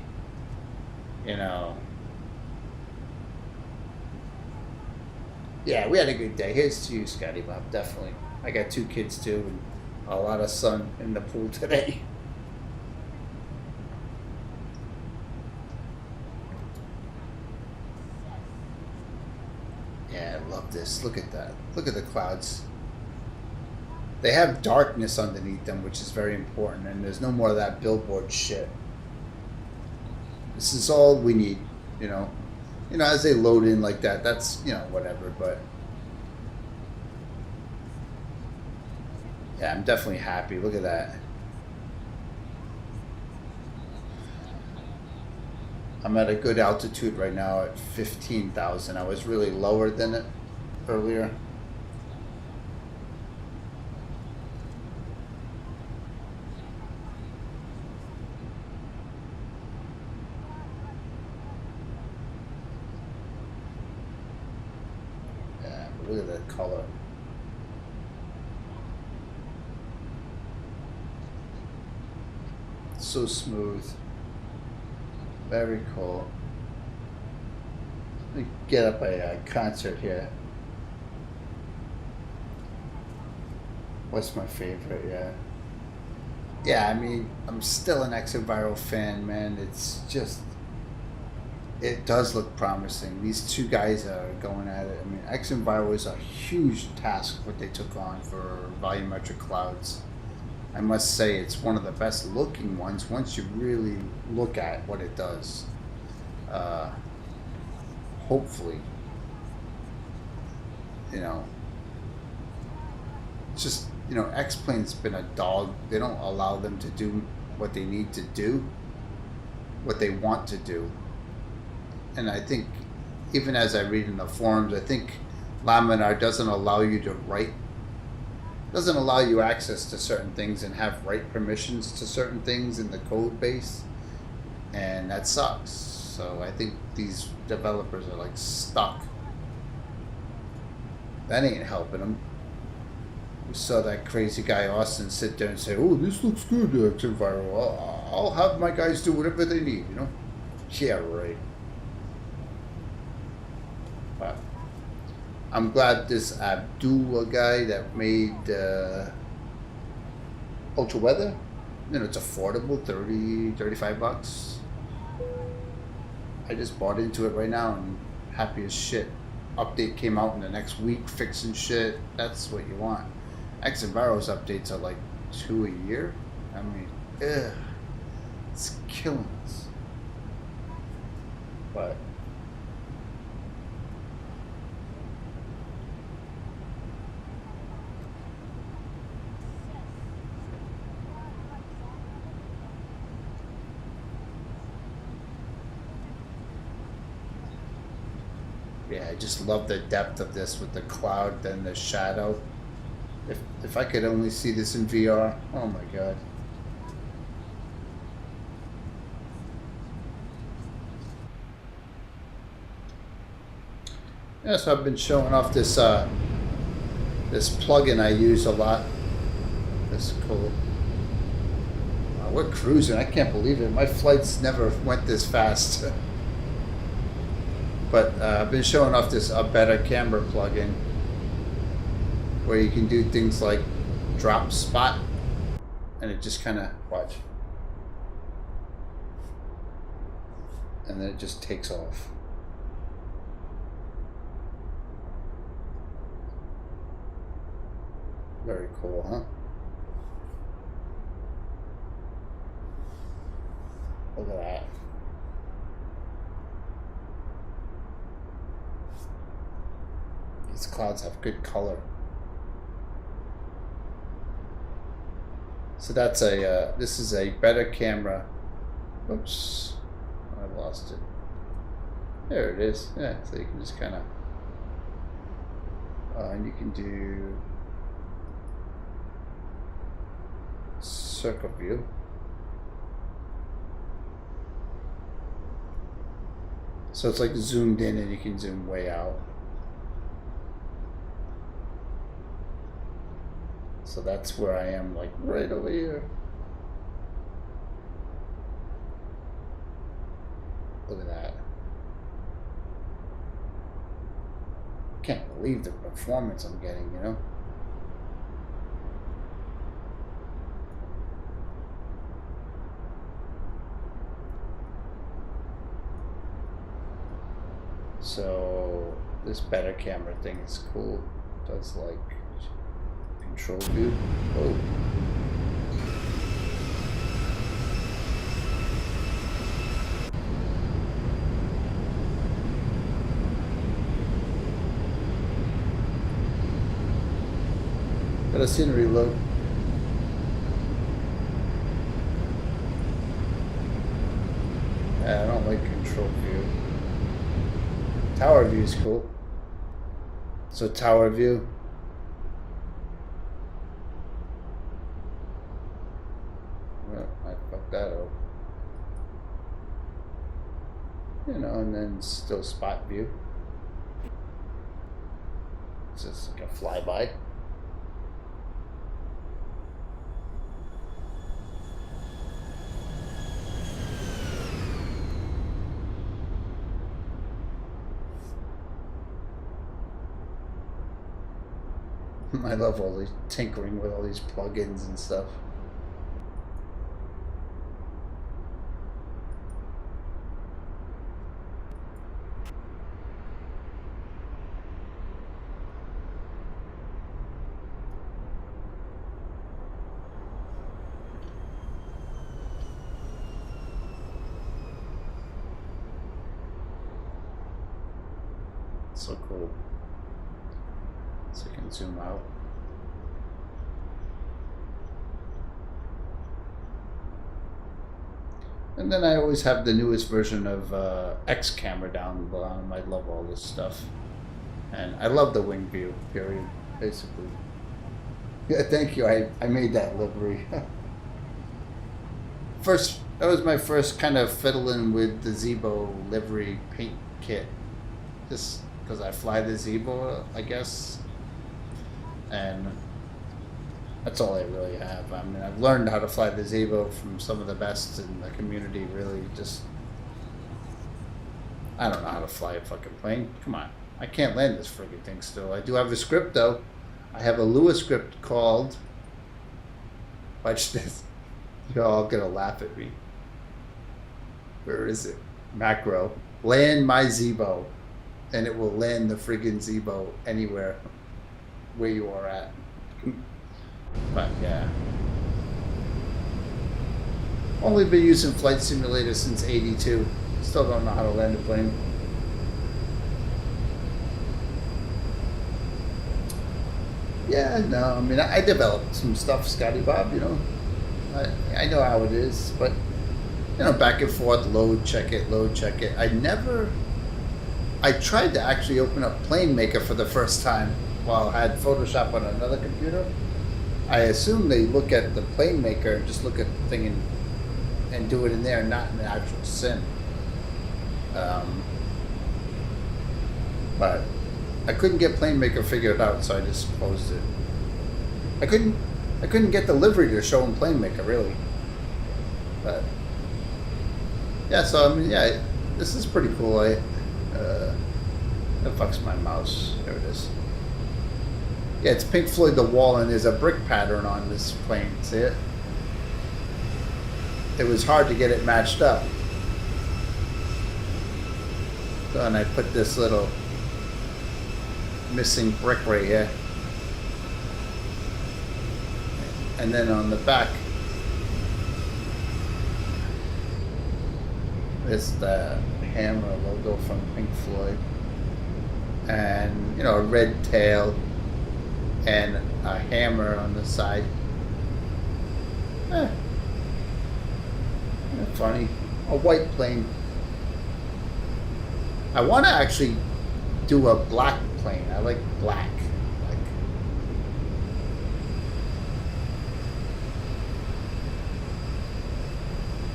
Yeah, we had a good day. Here's to you, Scotty Bob. Definitely. I got 2 kids too, and a lot of sun in the pool today. Yeah, I love this. Look at that. Look at the clouds. They have darkness underneath them, which is very important, and there's no more of that billboard shit. This is all we need, you know, as they load in like that, that's, you know, whatever, but yeah, I'm definitely happy. Look at that. I'm at a good altitude right now at 15,000. I was really lower than it earlier. Yeah, but look at that color. So smooth. Very cool. Let me get up a concert here. What's my favorite? Yeah. Yeah, I mean, I'm still an X-Enviro fan, man. It's just, it does look promising. These two guys are going at it. I mean, X-Enviro is a huge task what they took on for volumetric clouds. I must say it's one of the best looking ones once you really look at what it does. Hopefully, you know, it's just, you know, X-Plane's been a dog. They don't allow them to do what they need to do, what they want to do. And I think, even as I read in the forums, I think Laminar doesn't allow you to write, doesn't allow you access to certain things and have write permissions to certain things in the code base, and that sucks. So I think these developers are like stuck. That ain't helping them. We saw that crazy guy Austin sit there and say, "Oh, this looks good, X-Enviro. I'll have my guys do whatever they need," you know? Yeah, right. But I'm glad this Abdullah guy that made Ultra Weather, you know, it's affordable, 30, 35 bucks. I just bought into it right now and happy as shit. Update came out in the next week, fixing shit. That's what you want. X-Enviro's updates are like 2 a year. I mean, ugh, it's killing us. But yeah, I just love the depth of this with the cloud, then the shadow. If I could only see this in VR, oh my god. Yeah, so I've been showing off this this plugin I use a lot. This cool. We're cruising. I can't believe it. My flights never went this fast. But I've been showing off this A Better Camera plugin where you can do things like drop spot, and it just kind of, watch, and then it just takes off. Very cool, huh? Look at that. These clouds have good color. So that's a, this is a better camera. Oops, I lost it. There it is. Yeah, so you can just kind of, and you can do circle view. So it's like zoomed in and you can zoom way out. So that's where I am, like right over here. Look at that. Can't believe the performance I'm getting, you know? So this better camera thing is cool. It does like control view. Oh. Got a scenery look. Yeah, I don't like control view. Tower view is cool. So tower view. Well, I fucked that up. You know, and then still spot view. It's just like a flyby. I love all these tinkering with all these plugins and stuff. So cool. So you can zoom out. And then I always have the newest version of X camera down the bottom. I love all this stuff. And I love the wing view, period, basically. Yeah, thank you. I made that livery. That was my first kind of fiddling with the Zibo livery paint kit. Just because I fly the Zibo, I guess. And that's all I really have. I mean, I've learned how to fly the Zibo from some of the best in the community, really. Just, I don't know how to fly a fucking plane. Come on. I can't land this friggin' thing still. I do have a script, though. I have a Lua script called, watch this. You're all gonna laugh at me. Where is it? Macro. Land my Zibo. And it will land the friggin' Zibo anywhere where you are at. But yeah. Only been using Flight Simulator since '82. Still don't know how to land a plane. Yeah, no, I mean, I developed some stuff, Scotty Bob, you know. I know how it is, but, you know, back and forth, load, check it. I tried to actually open up Plane Maker for the first time while I had Photoshop on another computer. I assume they look at the Plane Maker and just look at the thing and do it in there, not in the actual sim. But I couldn't get Plane Maker figured out, so I just closed it. I couldn't get the livery to show in Plane Maker, really. But yeah, so I mean, yeah, this is pretty cool. That fucks my mouse. There it is. Yeah, it's Pink Floyd The Wall, and there's a brick pattern on this plane. See it? It was hard to get it matched up. So, and I put this little missing brick right here. And then on the back, is the hammer logo from Pink Floyd. And, you know, a red tail and a hammer on the side. Funny. A white plane. I want to actually do a black plane. I like black.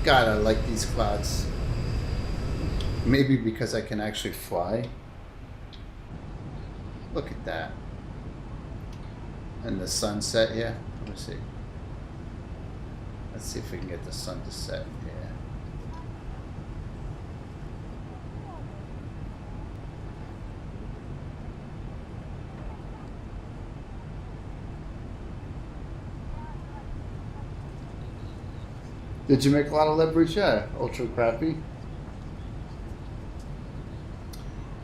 God, I like these clouds. Maybe because I can actually fly. Look at that. And the sunset here. Let me see. Let's see if we can get the sun to set here. Did you make a lot of leverage? Yeah, ultra crappy.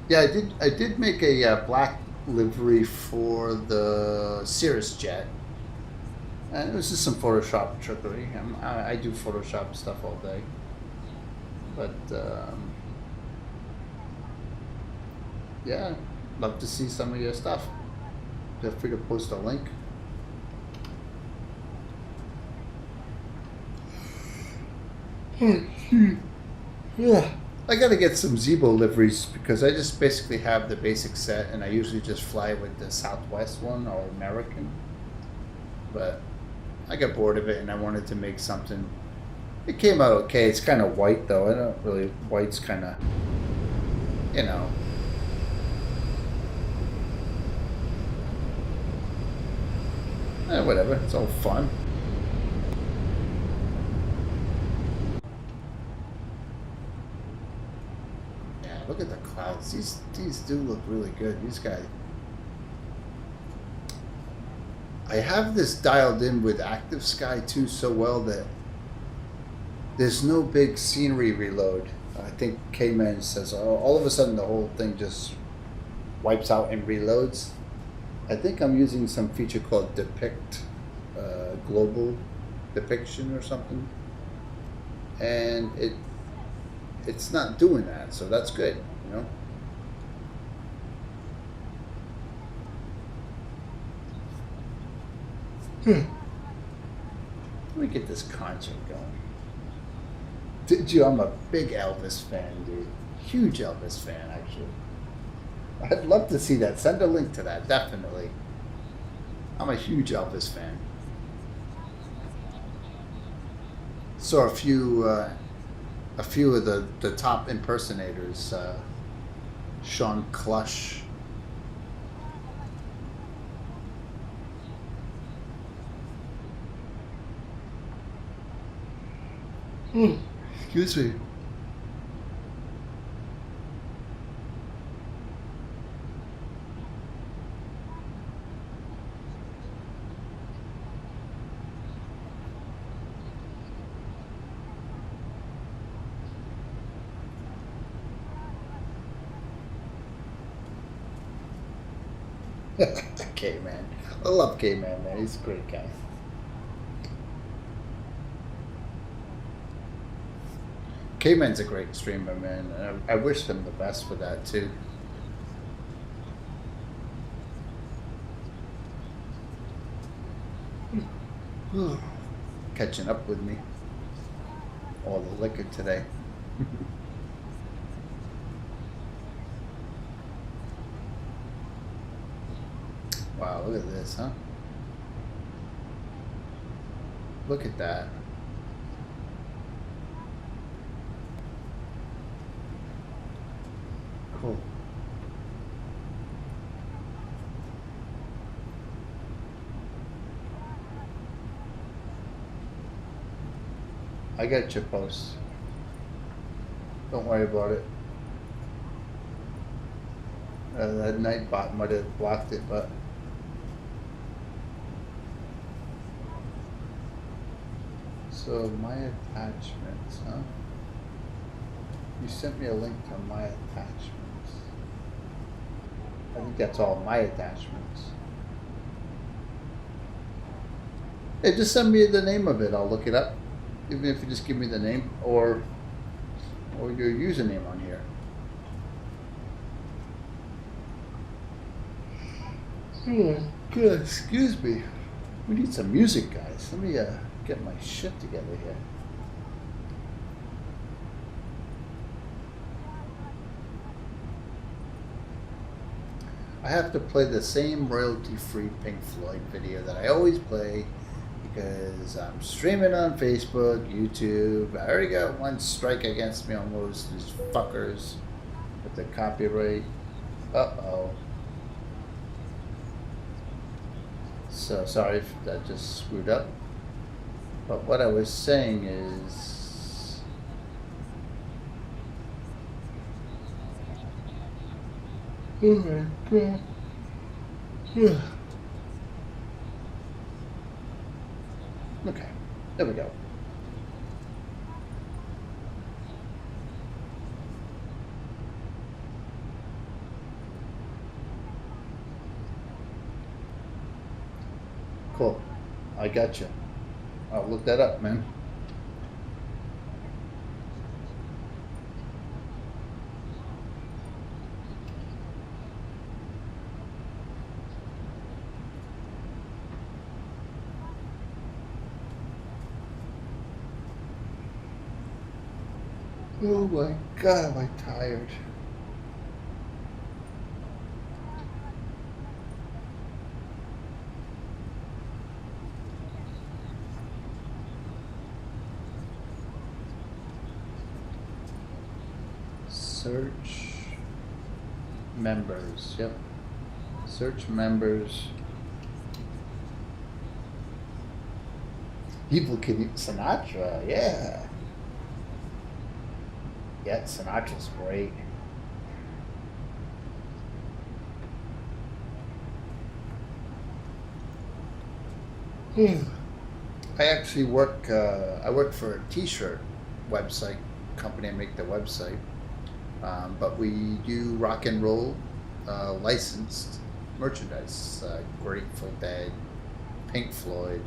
Yeah, I did make a black livery for the Cirrus jet. And it was just some Photoshop trickery. I do Photoshop stuff all day. But, yeah, love to see some of your stuff. Feel free to post a link. Yeah. I gotta get some Zibo liveries because I just basically have the basic set and I usually just fly with the Southwest one or American. But I got bored of it and I wanted to make something. It came out okay. It's kind of white though. I don't really, white's kind of, you know. Whatever, it's all fun. Yeah, look at the clouds. These do look really good. These guys. I have this dialed in with Active Sky 2 so well that there's no big scenery reload. I think K-Man says all of a sudden the whole thing just wipes out and reloads. I think I'm using some feature called Depict, Global Depiction or something, and it's not doing that, so that's good, you know. Let me get this concert going. Did you? I'm a big Elvis fan, dude. Huge Elvis fan, actually. I'd love to see that. Send a link to that, definitely. I'm a huge Elvis fan. Saw a few of the top impersonators. Sean Clush. Excuse me. K-Man. I love K-Man, man. He's a great guy. K-Man's a great streamer, man. I wish him the best for that, too. Catching up with me. All the liquor today. Wow, look at this, huh? Look at that. Cool. I got your post. Don't worry about it. That Nightbot might have blocked it, but so my attachments, huh? You sent me a link to my attachments. I think that's all my attachments. Hey, just send me the name of it. I'll look it up. Even if you just give me the name or your username on here. Oh, good. Excuse me. We need some music, guys. Let me get my shit together here. I have to play the same royalty-free Pink Floyd video that I always play because I'm streaming on Facebook, YouTube. I already got one strike against me on these fuckers with the copyright. Uh-oh. So sorry if that just screwed up. But what I was saying is oh my God. Okay, there we go. Cool. I got you. I'll look that up, man. Oh my god, am I tired. Search members, yep. Search members. People can Sinatra, yeah. Yeah, Sinatra's great. I actually work. I work for a T-shirt website company. I make the website, but we do rock and roll licensed merchandise. Grateful Dead, Pink Floyd,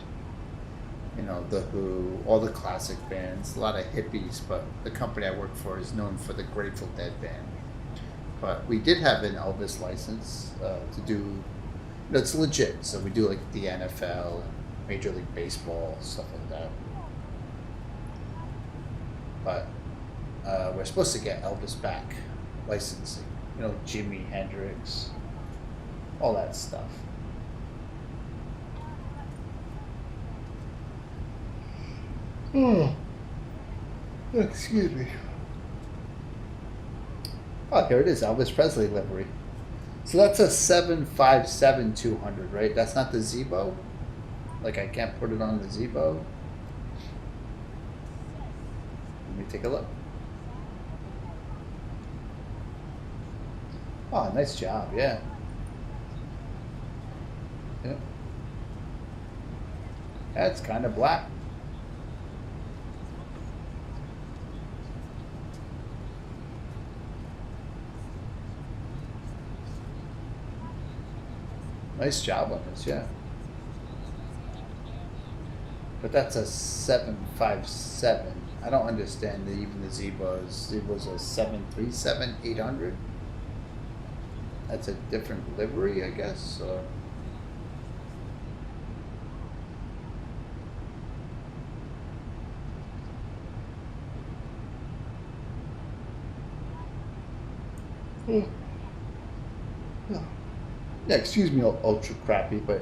you know, The Who, all the classic bands. A lot of hippies, but the company I work for is known for the Grateful Dead band. But we did have an Elvis license to do. It's legit. So we do like the NFL and Major League Baseball, stuff like that. But we're supposed to get Elvis back licensing. You know, Jimi Hendrix, all that stuff. Oh, excuse me. Oh, here it is, Elvis Presley livery. So that's a 757-200, right? That's not the Zibo? Like I can't put it on the Zibo? Let me take a look. Oh, nice job, yeah. Yep. That's kind of black. Nice job on this, yeah. But that's a 757. I don't understand even the Zibos. Zibo's a 737-800. That's a different livery, I guess. Yeah, excuse me, ultra crappy, but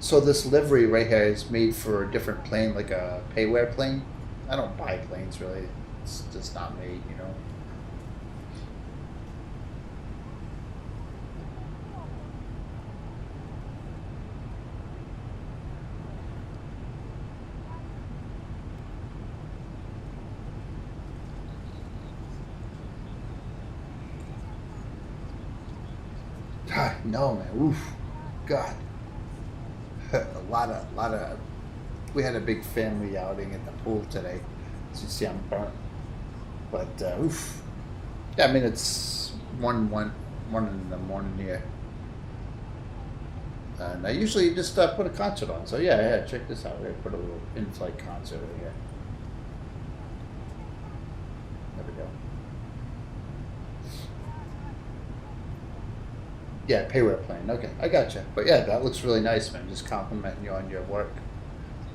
so this livery right here is made for a different plane, like a payware plane. I don't buy planes really; it's just not made, you know. No, man. Oof. God. a lot of. We had a big family outing at the pool today. As you see, I'm burnt. But oof. Yeah, I mean it's one in the morning here, and I usually just put a concert on. So yeah, check this out. I put a little in-flight concert over here. There we go. Yeah, payware plane. Okay, I gotcha. But yeah, that looks really nice, man. Just complimenting you on your work.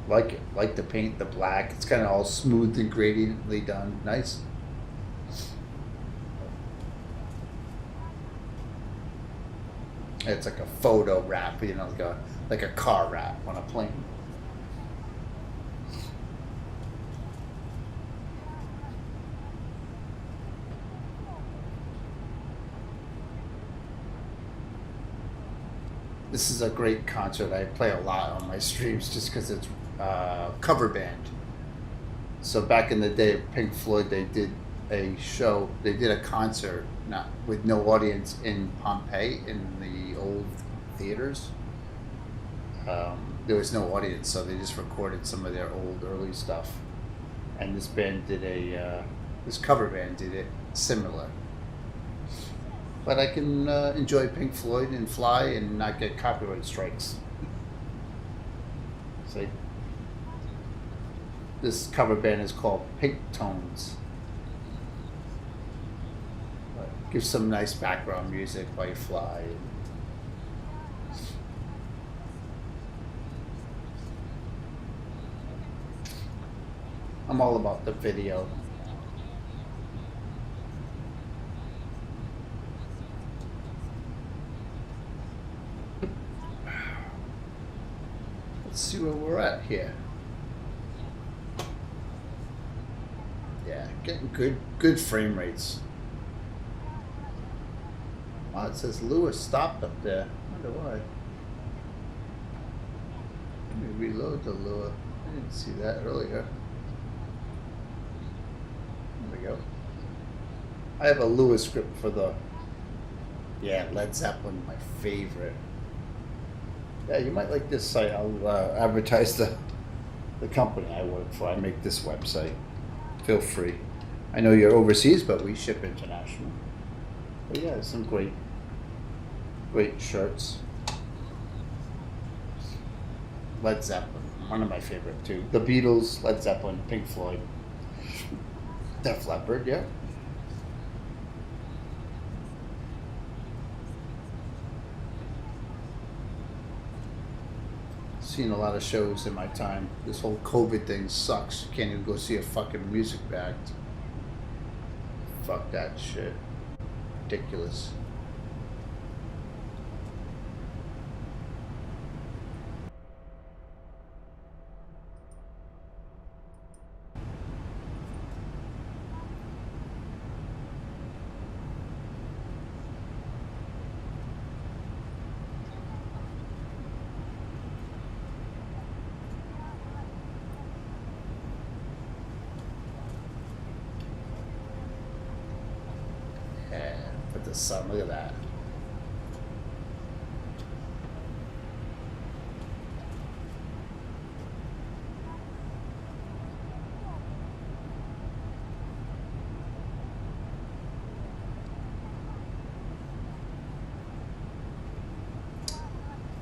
Like it. Like the paint, the black. It's kind of all smooth and gradiently done. Nice. It's like a photo wrap, you know, like a car wrap on a plane. This is a great concert. I play a lot on my streams just because it's cover band. So back in the day of Pink Floyd, they did a show. They did a concert not with no audience in Pompeii in the old theaters. There was no audience, so they just recorded some of their old early stuff. And this band did this cover band did it similar. But I can enjoy Pink Floyd and fly and not get copyright strikes. See? This cover band is called Pink Tones. Gives some nice background music while you fly. I'm all about the video. Let's see where we're at here. Yeah, getting good frame rates. Wow, it says Lewis stopped up there. I wonder why. Let me reload the Lua. I didn't see that earlier. There we go. I have a Lewis script for the, yeah, Led Zeppelin, my favorite. Yeah, you might like this site. I'll advertise the company I work for. I make this website. Feel free. I know you're overseas, but we ship international. But yeah, some great shirts. Led Zeppelin, one of my favorite too. The Beatles, Led Zeppelin, Pink Floyd, Def Leppard, yeah. Seen a lot of shows in my time. This whole COVID thing sucks. You can't even go see a fucking music act. Fuck that shit. Ridiculous. The sun, look at that.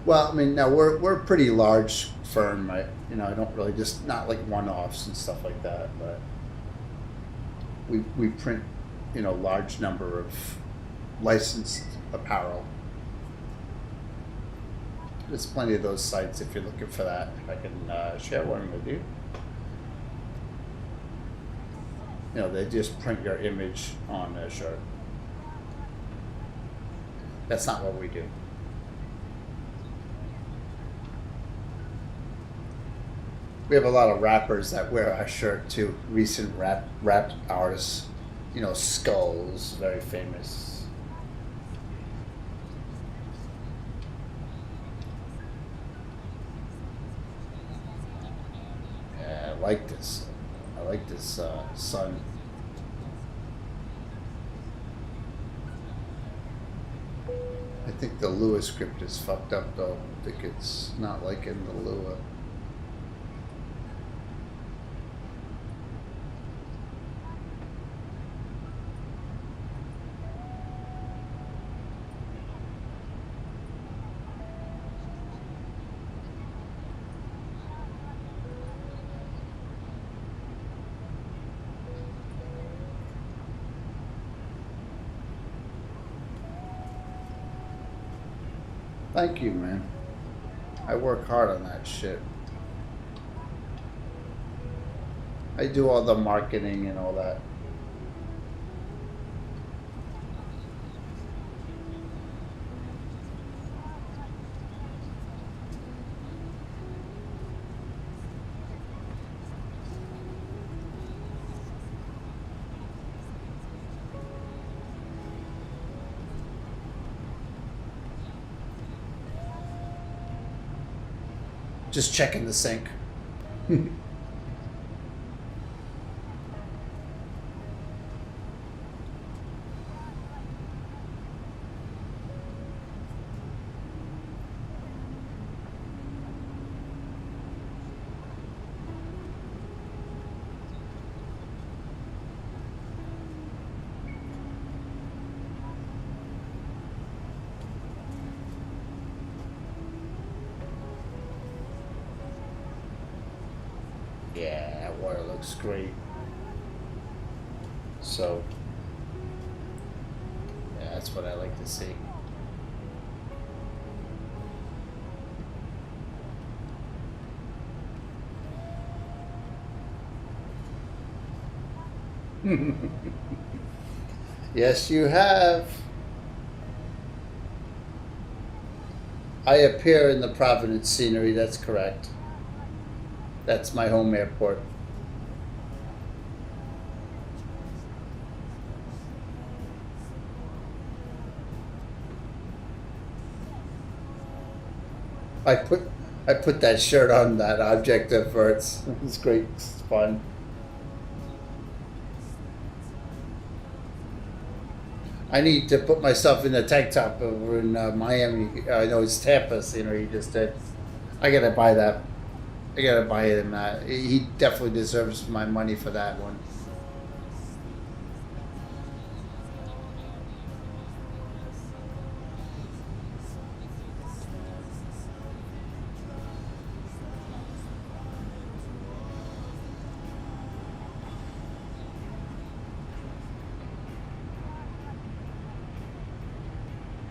Well, I mean, now we're a pretty large firm. I don't really just not like one-offs and stuff like that, but we print, large number of licensed apparel. There's plenty of those sites if you're looking for that. If I can share one with you. They just print your image on a shirt. That's not what we do. We have a lot of rappers that wear our shirt too. Recent rap artists. Skulls, very famous. I like this sun. I think the Lua script is fucked up though. I think it's not like in the Lua. Thank you, man. I work hard on that shit. I do all the marketing and all that. Just checking the sink. Yeah, that water looks great. So, yeah, that's what I like to see. Yes, you have. I appear in the Providence scenery, that's correct. That's my home airport. I put that shirt on that object of Verts. It's great. It's fun. I need to put myself in the tank top over in Miami. I know it's Tampa scenery you just did. I gotta buy that. I gotta buy him that. He definitely deserves my money for that one.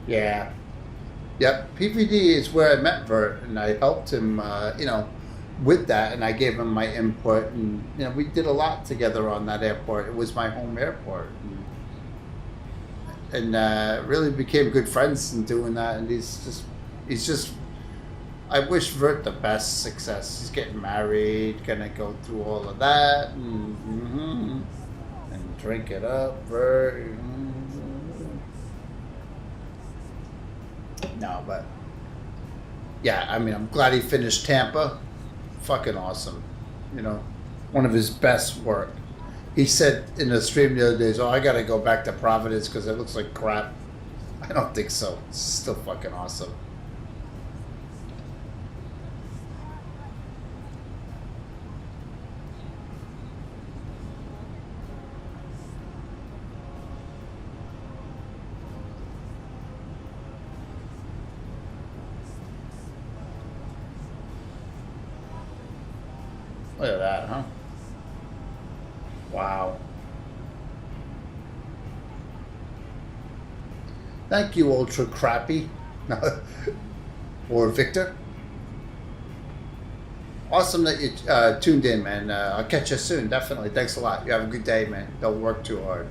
Yeah. Yep. PVD is where I met Bert, and I helped him, with that, and I gave him my input, and we did a lot together on that airport. It was my home airport, and really became good friends in doing that. And he's just. I wish Vert the best success. He's getting married, gonna go through all of that, and drink it up, Vert. No, but yeah, I mean, I'm glad he finished Tampa. Fucking awesome. One of his best work. He said in the stream the other days, "Oh, I gotta go back to Providence because it looks like crap." I don't think so. It's still fucking awesome. Look at that, huh? Wow. Thank you, Ultra Crappy. Or Victor. Awesome that you tuned in, man. I'll catch you soon, definitely. Thanks a lot. You have a good day, man. Don't work too hard.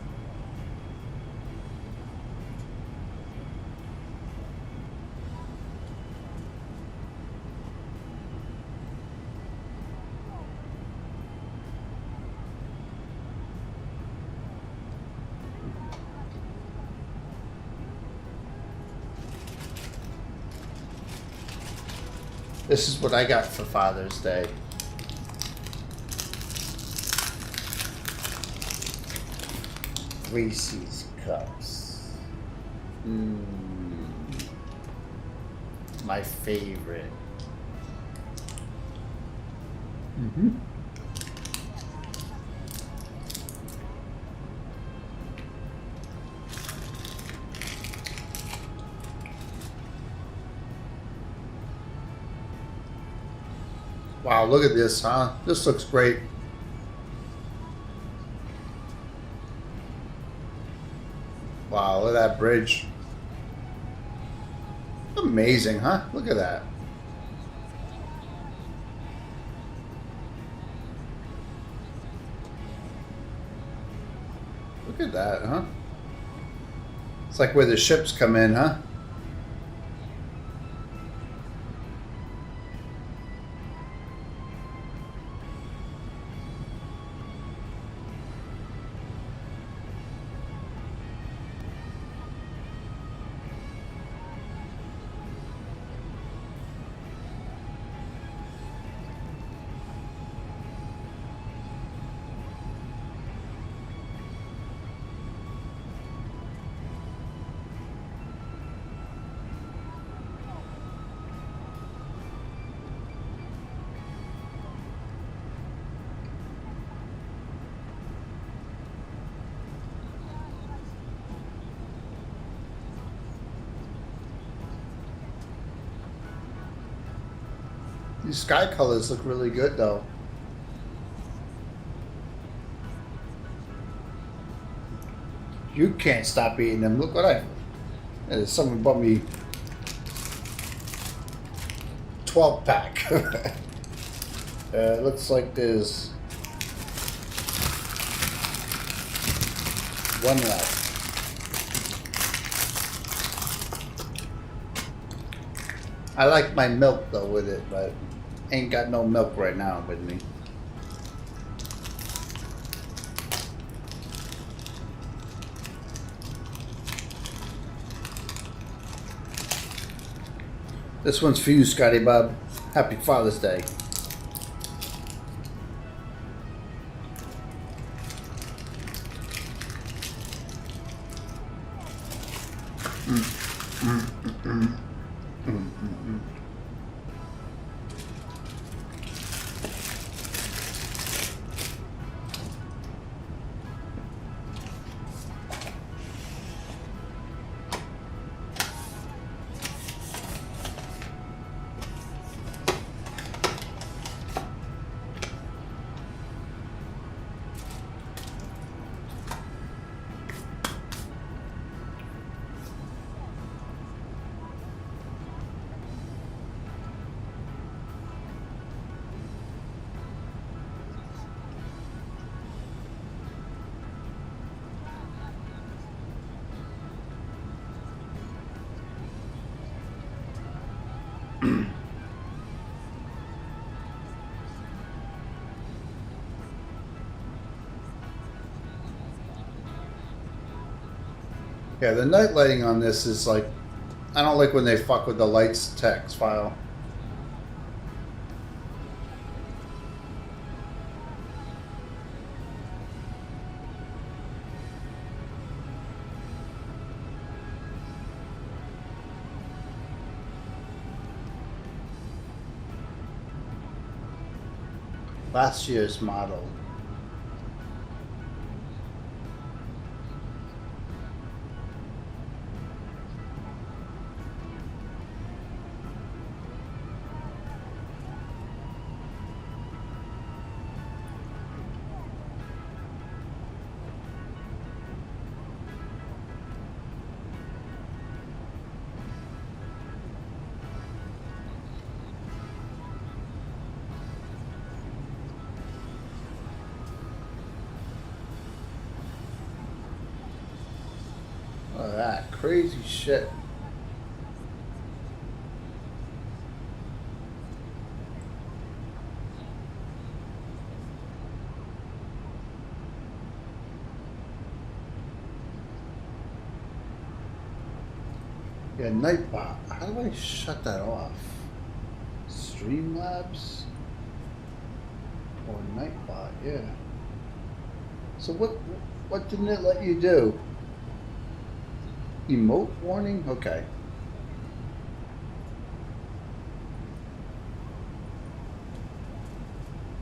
This is what I got for Father's Day. Reese's Cups. My favorite. Wow, look at this, huh? This looks great. Wow, look at that bridge. Amazing, huh? Look at that. Look at that, huh? It's like where the ships come in, huh? These sky colors look really good, though. You can't stop eating them. Look what someone bought me 12-pack. Looks like there's One left. I like my milk though with it, but ain't got no milk right now with me. This one's for you, Scotty Bob. Happy Father's Day. Yeah, the night lighting on this is like, I don't like when they fuck with the lights text file. Last year's model. Look at that crazy shit. Yeah, Nightbot. How do I shut that off? Streamlabs or Nightbot? Yeah. So what didn't it let you do? Emote warning? Okay.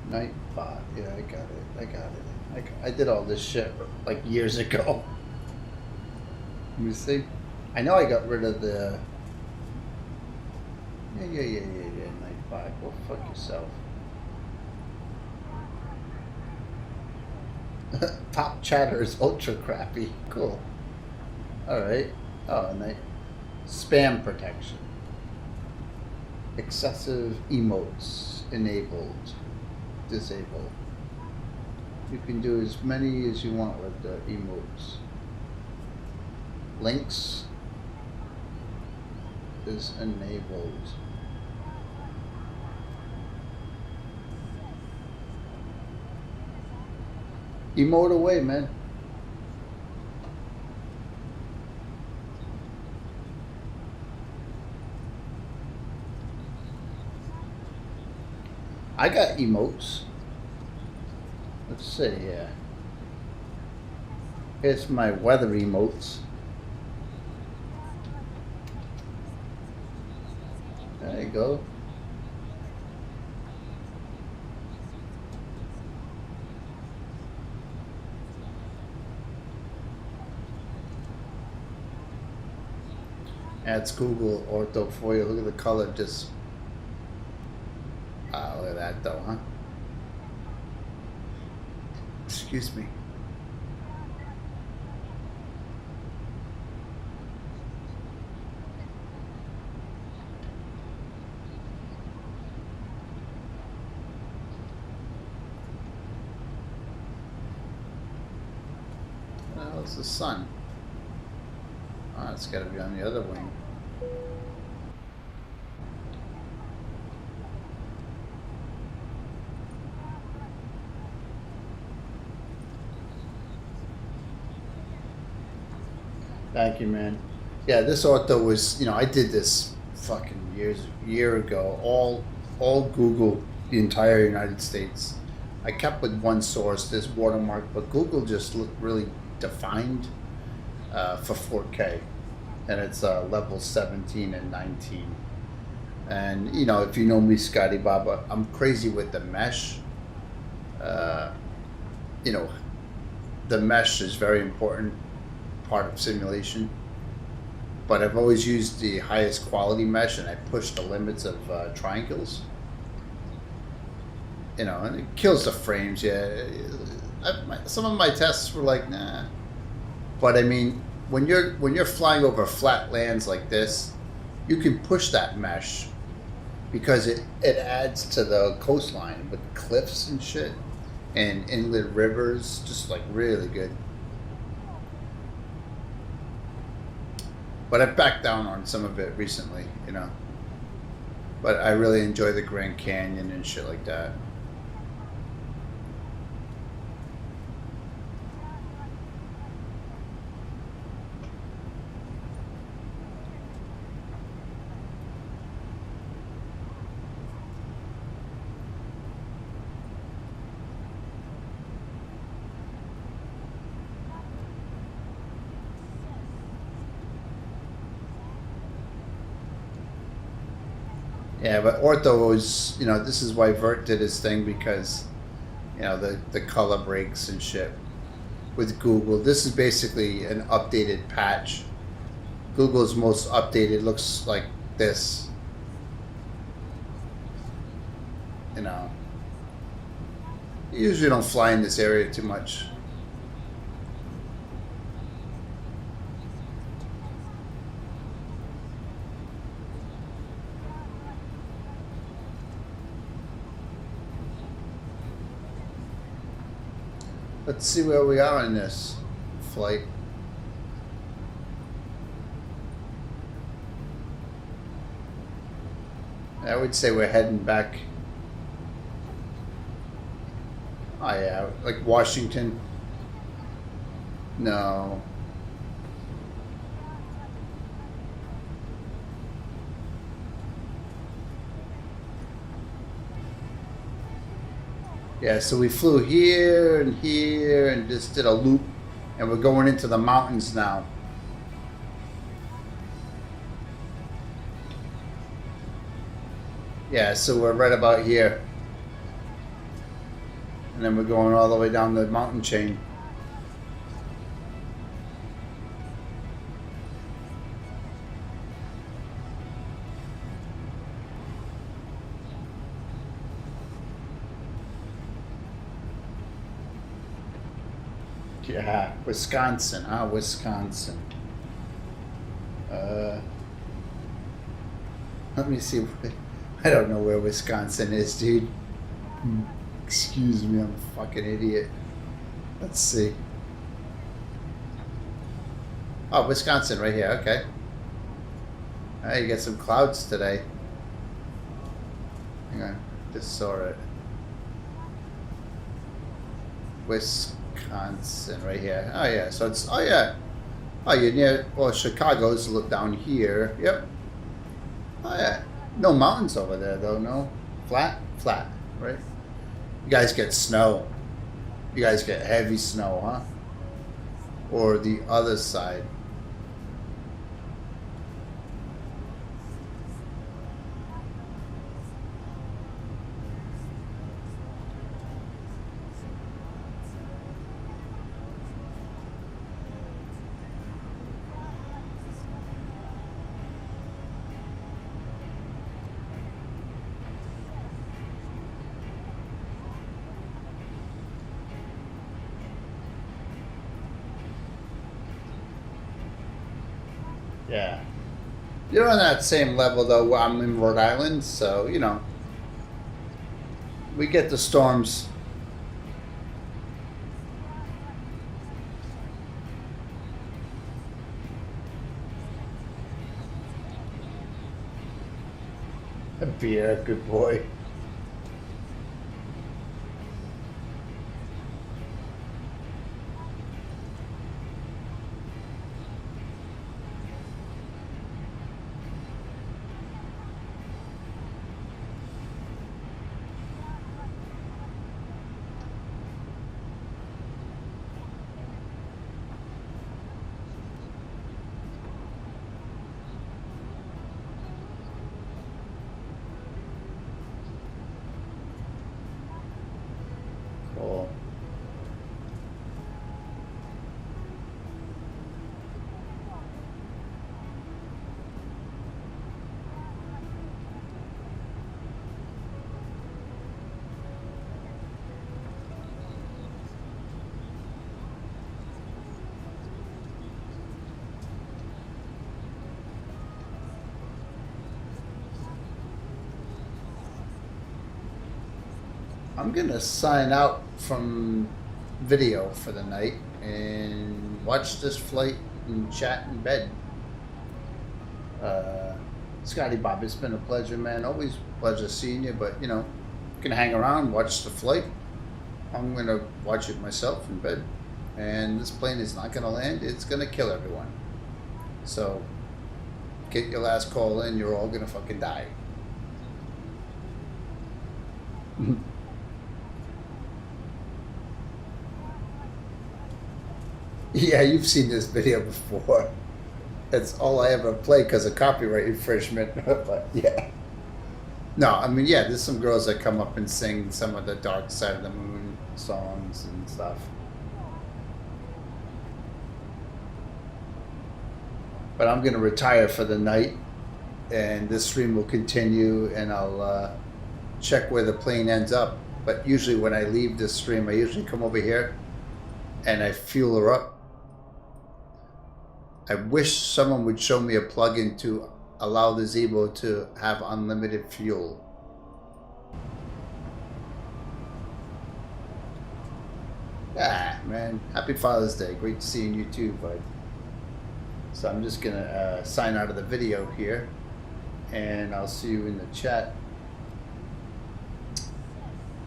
Nightbot. Yeah, I got it. I did all this shit like years ago. Let me see. I know I got rid of the. Yeah. Nightbot. Go fuck yourself. Top chatter is ultra crappy. Cool. Alright. Oh, and spam protection. Excessive emotes enabled. Disabled. You can do as many as you want with the emotes. Links is enabled. Emote away, man. I got emotes. Let's see here. Here's my weather emotes. There you go. That's Google Ortho for you. Look at the color just. Wow, look at that though, huh? Excuse me. Well, it's the sun. Oh, it's got to be on the other wing. Thank you, man. Yeah, this ortho was, I did this fucking year ago. All Google, the entire United States. I kept with one source, this watermark, but Google just looked really defined for 4K, and it's level 17 and 19. And if you know me, Scotty Baba, I'm crazy with the mesh. The mesh is very important part of simulation, but I've always used the highest quality mesh, and I push the limits of triangles. And it kills the frames. Yeah, some of my tests were like, nah. But I mean, when you're flying over flat lands like this, you can push that mesh because it adds to the coastline with cliffs and shit and inlet rivers, just like really good. But I've backed down on some of it recently, But I really enjoy the Grand Canyon and shit like that. Yeah, but ortho was, this is why Vert did his thing, because, the color breaks and shit with Google. This is basically an updated patch. Google's most updated looks like this. You usually don't fly in this area too much. Let's see where we are in this flight. I would say we're heading back. Oh yeah, like Washington. No. Yeah, so we flew here and just did a loop, and we're going into the mountains now. Yeah, so we're right about here. And then we're going all the way down the mountain chain. Yeah, Wisconsin, huh? Wisconsin. Let me see. I don't know where Wisconsin is, dude. Excuse me, I'm a fucking idiot. Let's see. Oh, Wisconsin, right here. Okay. Hey, you got some clouds today. Hang on, just saw it. Wisconsin, right here. Oh yeah, so it's yeah. Oh, you're near. Well, Chicago's look down here. Yep. Oh yeah. No mountains over there though. No. Flat, right? You guys get snow. You guys get heavy snow, huh? Or the other side. Yeah. You're on that same level though. I'm in Rhode Island, so we get the storms. Pierre, good boy. Cool. I'm gonna sign out from video for the night and watch this flight and chat in bed. Scotty Bob, it's been a pleasure, man. Always a pleasure seeing you, but you know, you can hang around, watch the flight. I'm gonna watch it myself in bed. And this plane is not gonna land, it's gonna kill everyone. So get your last call in, you're all gonna fucking die. Yeah, you've seen this video before. That's all I ever play because of copyright infringement. But yeah. No, I mean, yeah, there's some girls that come up and sing some of the Dark Side of the Moon songs and stuff. But I'm going to retire for the night, and this stream will continue, and I'll check where the plane ends up. But usually when I leave this stream, I usually come over here and I fuel her up. I wish someone would show me a plug-in to allow the Zibo to have unlimited fuel. Ah, man. Happy Father's Day. Great seeing you too, bud. So I'm just going to sign out of the video here, and I'll see you in the chat.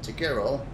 Take care, all.